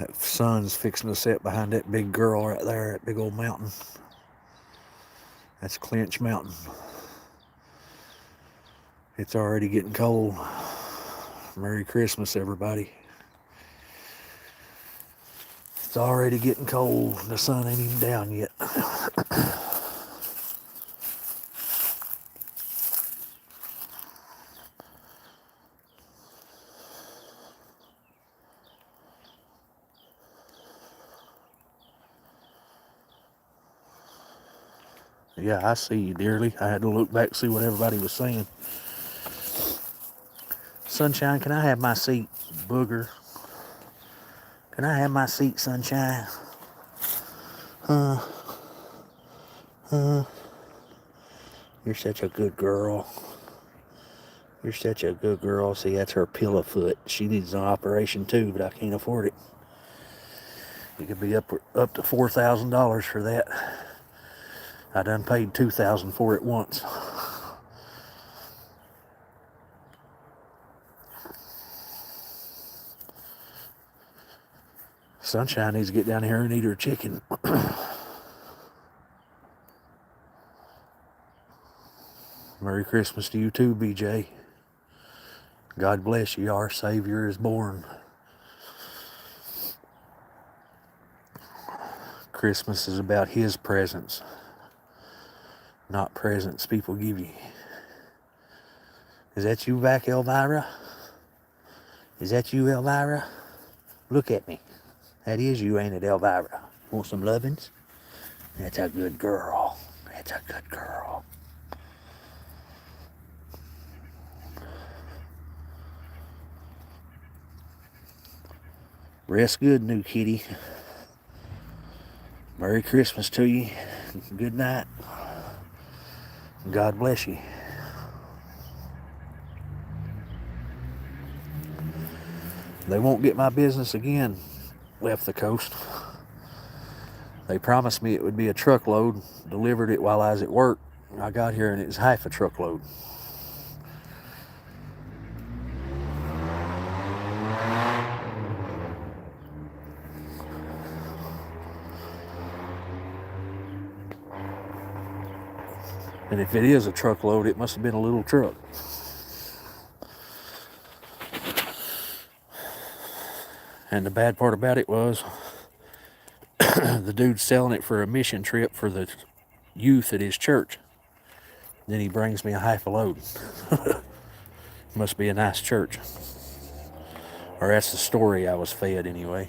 That sun's fixing to set behind that big girl right there, that big old mountain. That's Clinch Mountain. It's already getting cold. Merry Christmas, everybody. It's already getting cold. The sun ain't even down yet. Yeah, I see you dearly. I had to look back to see what everybody was saying. Sunshine, can I have my seat, booger? Can I have my seat, Sunshine? Huh? You're such a good girl. You're such a good girl. See, that's her pillow foot. She needs an operation too, but I can't afford it. It could be up to $4,000 for that. I done paid $2,000 for it once. Sunshine needs to get down here and eat her chicken. Merry Christmas to you too, BJ. God bless you. Our Savior is born. Christmas is about His presence, not presents people give you. Is that you back, Elvira? Is that you, Elvira? Look at me. That is you, ain't it, Elvira? Want some lovins? That's a good girl. That's a good girl. Rest good, new kitty. Merry Christmas to you. Good night. God bless you. They won't get my business again. Left the coast. They promised me it would be a truckload. Delivered it while I was at work. I got here and it was half a truckload. And if it is a truckload, it must have been a little truck. And the bad part about it was, the dude's selling it for a mission trip for the youth at his church. Then he brings me a half a load. Must be a nice church. Or that's the story I was fed anyway.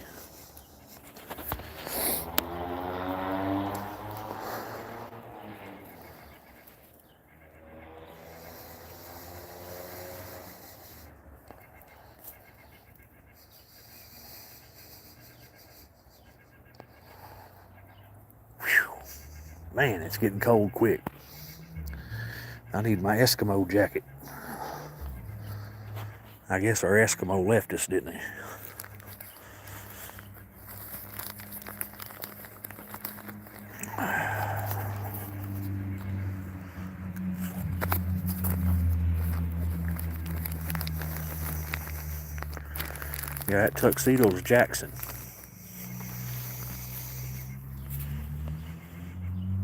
Man, it's getting cold quick. I need my Eskimo jacket. I guess our Eskimo left us, didn't he? Yeah, that tuxedo's Jackson.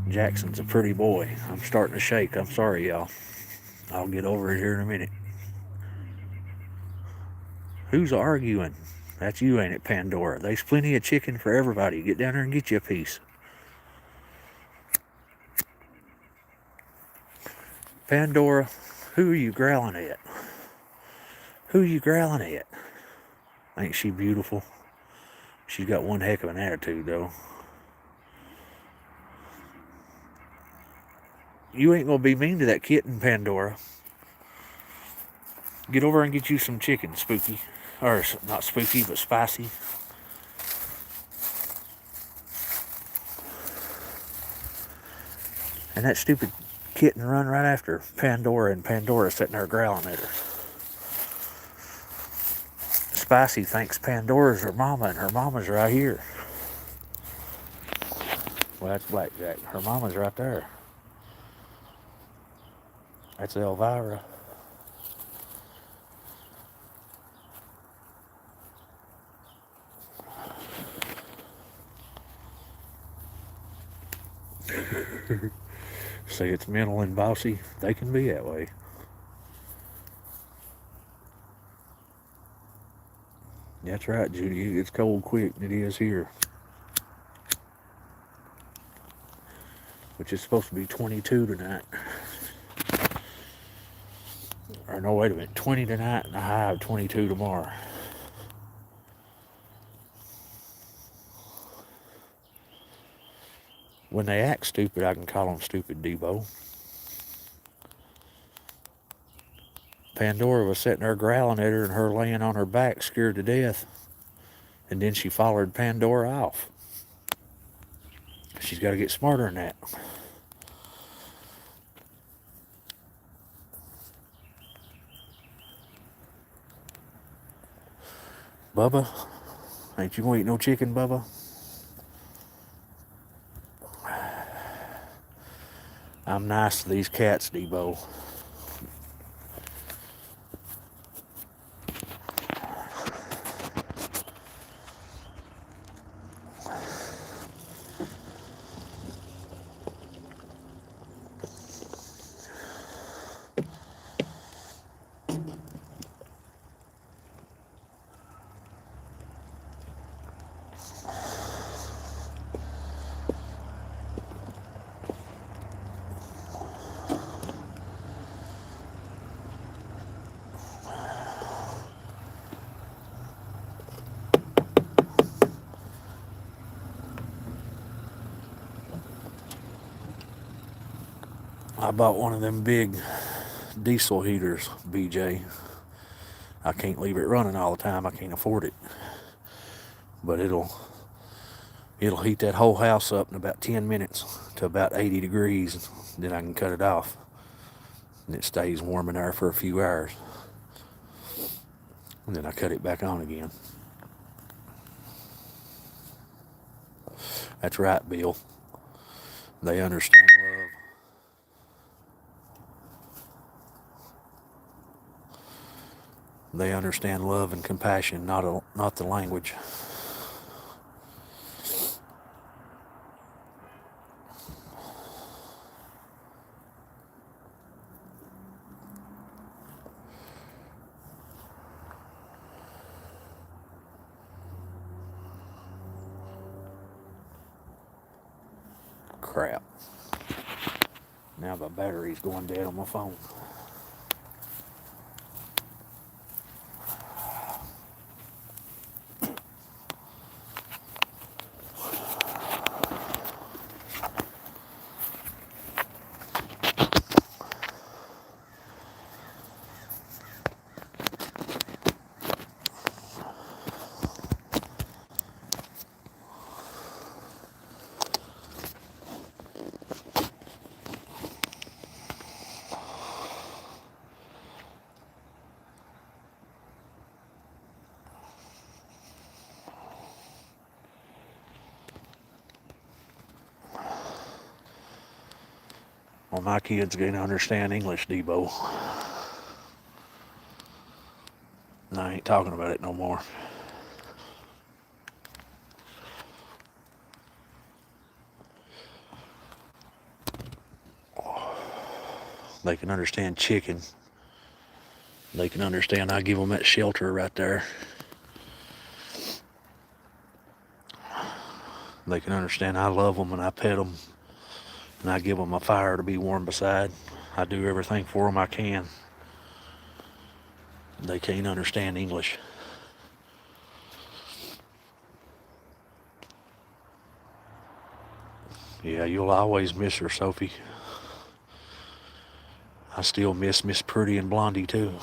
Jackson's a pretty boy. I'm starting to shake. I'm sorry, y'all. I'll get over it here in a minute. Who's arguing? That's you, ain't it, Pandora? There's plenty of chicken for everybody. Get down there and get you a piece. Pandora, who are you growling at? Who are you growling at? Ain't she beautiful? She's got one heck of an attitude, though. You ain't gonna be mean to that kitten, Pandora. Get over and get you some chicken, Spooky. Or, not Spooky, but Spicy. And that stupid kitten run right after Pandora, and Pandora sitting there growling at her. Spicy thinks Pandora's her mama, and her mama's right here. Well, that's Blackjack. Her mama's right there. That's Elvira. See, it's mental and bossy. They can be that way. That's right, Judy. It's cold quick. It is here. which is supposed to be 22 tonight. Or no, wait a minute, 20 tonight and a high of 22 tomorrow. When they act stupid, I can call them stupid, Debo. Pandora was sitting there growling at her and her laying on her back scared to death. And then she followed Pandora off. She's got to get smarter than that. Bubba, ain't you gonna eat no chicken, Bubba? I'm nice to these cats, Debo. I bought one of them big diesel heaters, BJ. I can't leave it running all the time. I can't afford it. But it'll heat that whole house up in about 10 minutes to about 80 degrees. Then I can cut it off. And it stays warm in there for a few hours. And then I cut it back on again. That's right, Bill. They understand love. They understand love and compassion, not the language. Crap. Now my battery's going dead on my phone. Well, my kids gonna understand English, Debo. And I ain't talking about it no more. They can understand chicken. They can understand I give them that shelter right there. They can understand I love them and I pet them. And I give them a fire to be warm beside. I do everything for them I can. They can't understand English. Yeah, you'll always miss her, Sophie. I still miss Miss Pretty and Blondie too.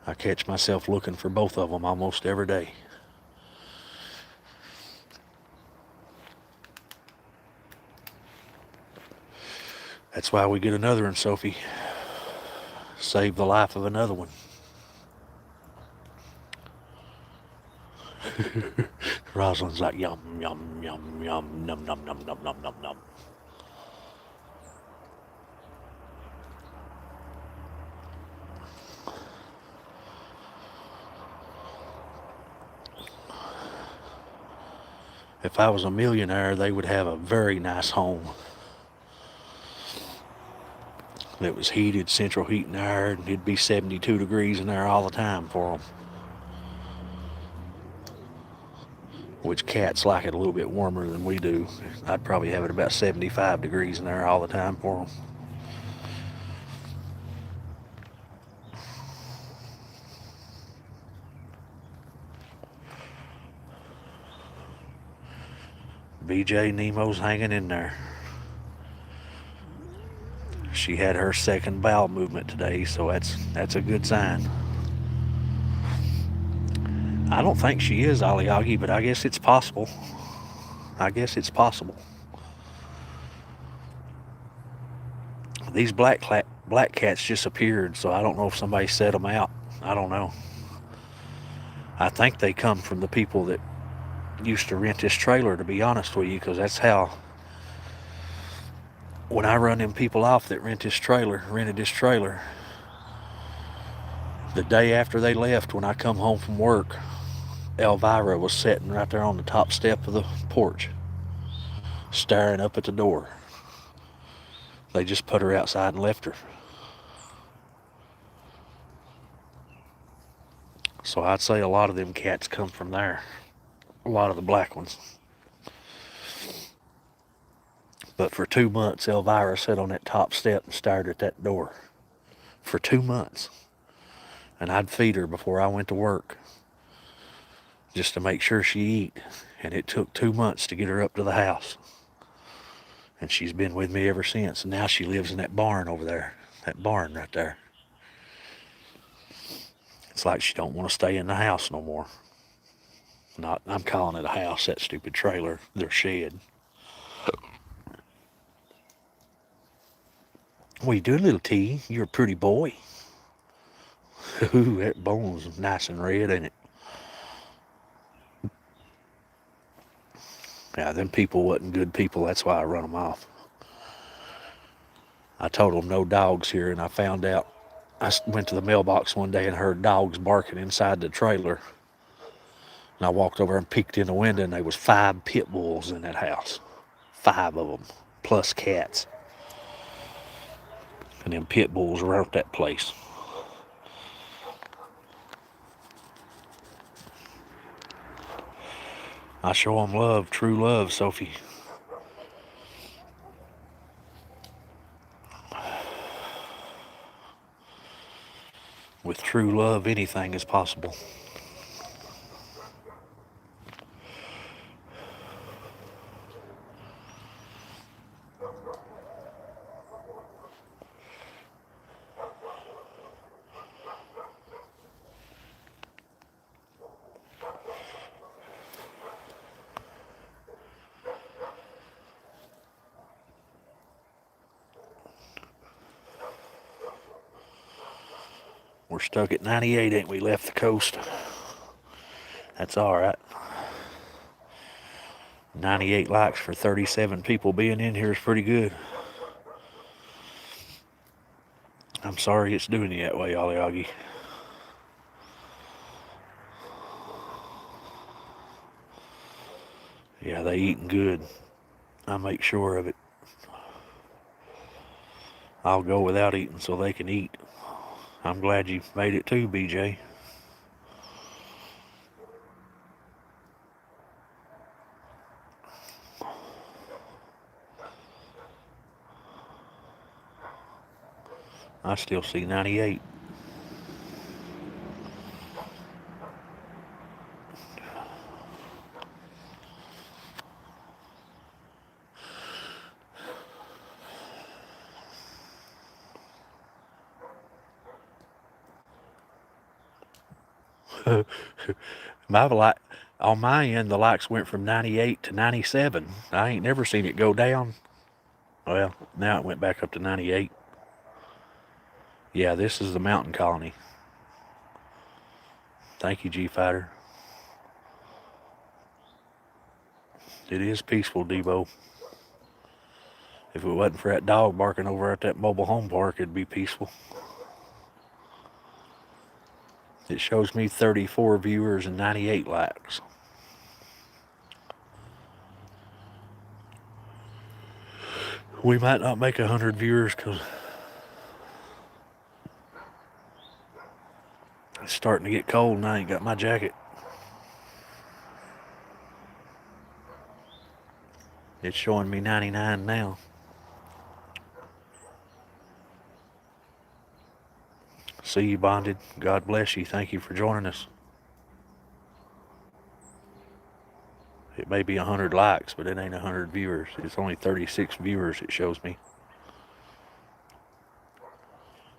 I catch myself looking for both of them almost every day. That's why we get another one, Sophie. Save the life of another one. Rosalind's like, yum, yum, yum, yum, num, num, num, num, num, num, num. If I was a millionaire, they would have a very nice home that was heated, central heat and air, and it'd be 72 degrees in there all the time for them. which cats like it a little bit warmer than we do. I'd probably have it about 75 degrees in there all the time for them. BJ Nemo's hanging in there. She had her second bowel movement today, so that's a good sign. I don't think she is Aliagi, but I guess it's possible. These black cats just appeared, so I don't know if somebody set them out. I don't know. I think they come from the people that used to rent this trailer, to be honest with you, because that's how, when I run them people off that rented this trailer, the day after they left, when I come home from work, Elvira was sitting right there on the top step of the porch, staring up at the door. They just put her outside and left her. So I'd say a lot of them cats come from there. A lot of the black ones. But for 2 months, Elvira sat on that top step and stared at that door. For 2 months. And I'd feed her before I went to work, just to make sure she eat. And it took 2 months to get her up to the house. And she's been with me ever since. And now she lives in that barn over there. That barn right there. It's like she don't want to stay in the house no more. I'm calling it a house, that stupid trailer, their shed. What are you doing, little T? You're a pretty boy. Ooh, that bone's nice and red, ain't it? Yeah, them people wasn't good people. That's why I run them off. I told them no dogs here, and I found out. I went to the mailbox one day and heard dogs barking inside the trailer. And I walked over and peeked in the window, and there was 5 pit bulls in that house. 5 of them, plus cats. And them pit bulls were that place. I show them love, true love, Sophie. With true love, anything is possible. We're stuck at 98, ain't we? Left the coast. That's all right. 98 likes for 37 people being in here is pretty good. I'm sorry it's doing you that way, Aliagi. Yeah, they eating good. I make sure of it. I'll go without eating so they can eat. I'm glad you made it too, BJ. I still see 98. On my end, the likes went from 98 to 97. I ain't never seen it go down. Well, now it went back up to 98. Yeah, this is the mountain colony. Thank you, G-Fighter. It is peaceful, Debo. If it wasn't for that dog barking over at that mobile home park, it'd be peaceful. It shows me 34 viewers and 98 likes. We might not make 100 viewers because it's starting to get cold and I ain't got my jacket. It's showing me 99 now. See you, Bonded. God bless you. Thank you for joining us. It may be 100 likes, but it ain't 100 viewers. It's only 36 viewers it shows me.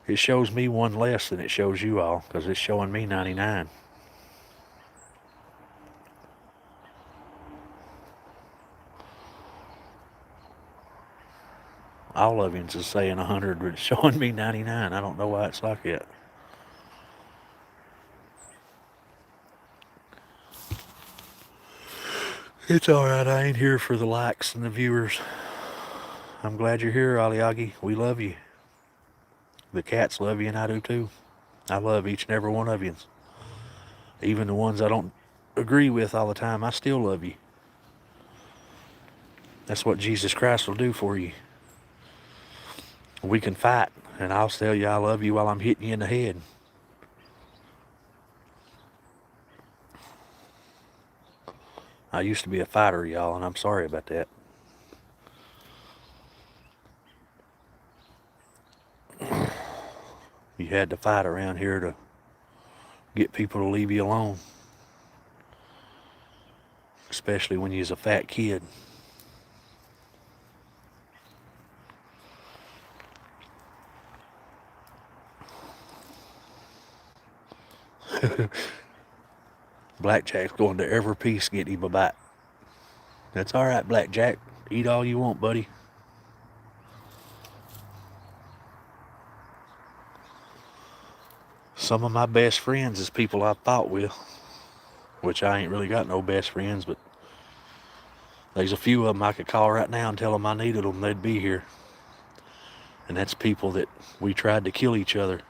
It shows me one less than it shows you all, because it's showing me 99. All of yous is saying 100, but it's showing me 99. I don't know why it's like that. It's alright, I ain't here for the likes and the viewers. I'm glad you're here, Aliagi. We love you. The cats love you, and I do too. I love each and every one of you. Even the ones I don't agree with all the time, I still love you. That's what Jesus Christ will do for you. We can fight, and I'll tell you I love you while I'm hitting you in the head. I used to be a fighter, y'all, and I'm sorry about that. You had to fight around here to get people to leave you alone. Especially when you was a fat kid. Blackjack's going to every piece get him a bite. That's alright, Blackjack. Eat all you want, buddy. Some of my best friends is people I've fought with. Which I ain't really got no best friends, but there's a few of them I could call right now and tell them I needed them. They'd be here. And that's people that we tried to kill each other.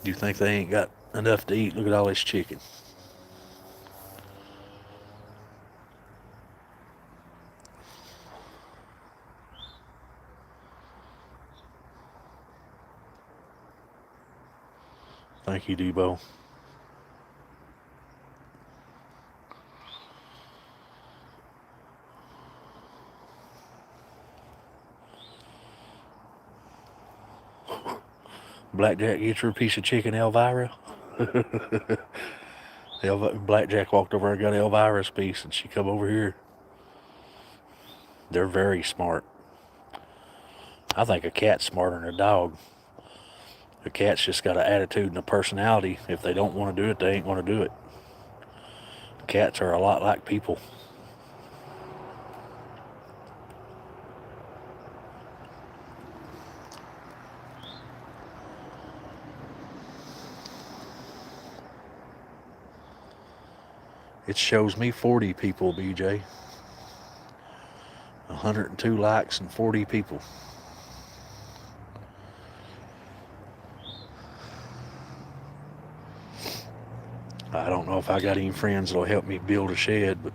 You think they ain't got enough to eat? Look at all this chicken. Thank you, Debo. Blackjack, get your piece of chicken, Elvira. Blackjack walked over and got Elvira's piece, and she come over here. They're very smart. I think a cat's smarter than a dog. A cat's just got an attitude and a personality. If they don't want to do it, they ain't going to do it. Cats are a lot like people. It shows me 40 people, BJ. 102 likes and 40 people. I don't know if I got any friends that'll help me build a shed, but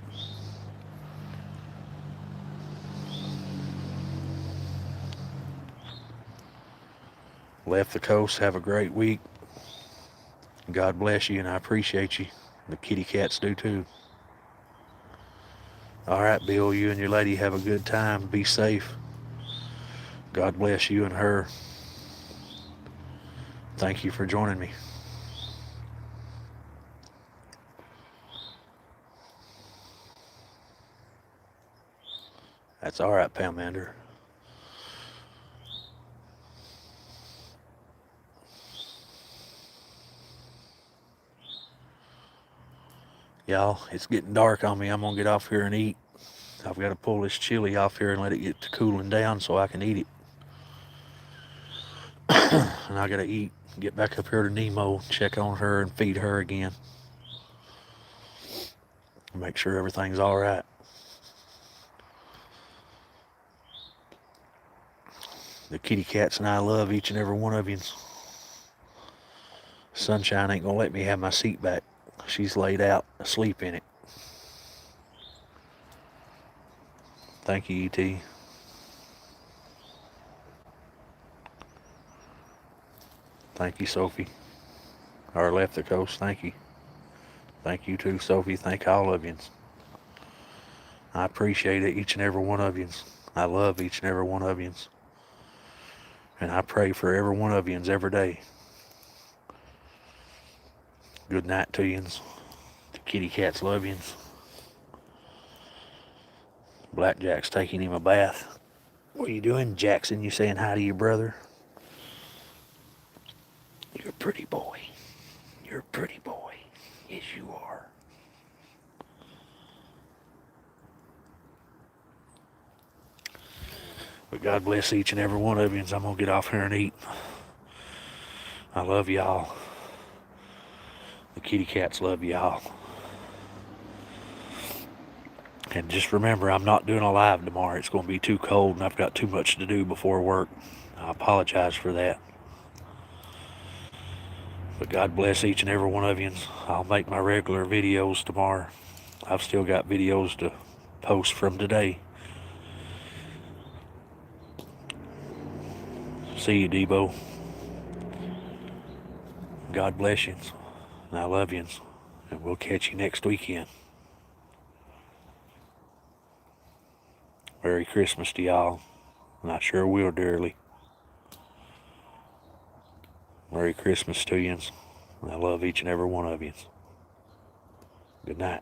left the coast. Have a great week. God bless you, and I appreciate you. The kitty cats do too. All right, Bill, you and your lady have a good time. Be safe. God bless you and her. Thank you for joining me. That's all right, Palmander. Y'all, it's getting dark on me. I'm going to get off here and eat. I've got to pull this chili off here and let it get to cooling down so I can eat it. And I got to eat. Get back up here to Nemo, check on her and feed her again. Make sure everything's all right. The kitty cats and I love each and every one of you. Sunshine ain't gonna let me have my seat back. She's laid out, asleep in it. Thank you, E.T. Thank you, Sophie. Or left the coast, thank you. Thank you too, Sophie. Thank all of yous. I appreciate it, each and every one of yous. I love each and every one of yous. And I pray for every one of yous every day. Good night to yous. The kitty cats love yous. Blackjack's taking him a bath. What are you doing, Jackson? You saying hi to your brother? You're a pretty boy. You're a pretty boy. Yes, you are. But God bless each and every one of you, and I'm going to get off here and eat. I love y'all. The kitty cats love y'all. And just remember, I'm not doing a live tomorrow. It's going to be too cold, and I've got too much to do before work. I apologize for that. But God bless each and every one of you. I'll make my regular videos tomorrow. I've still got videos to post from today. See you, Debo. God bless you. And I love you. And we'll catch you next weekend. Merry Christmas to y'all. And I sure will dearly. Merry Christmas to you. And I love each and every one of you. Good night.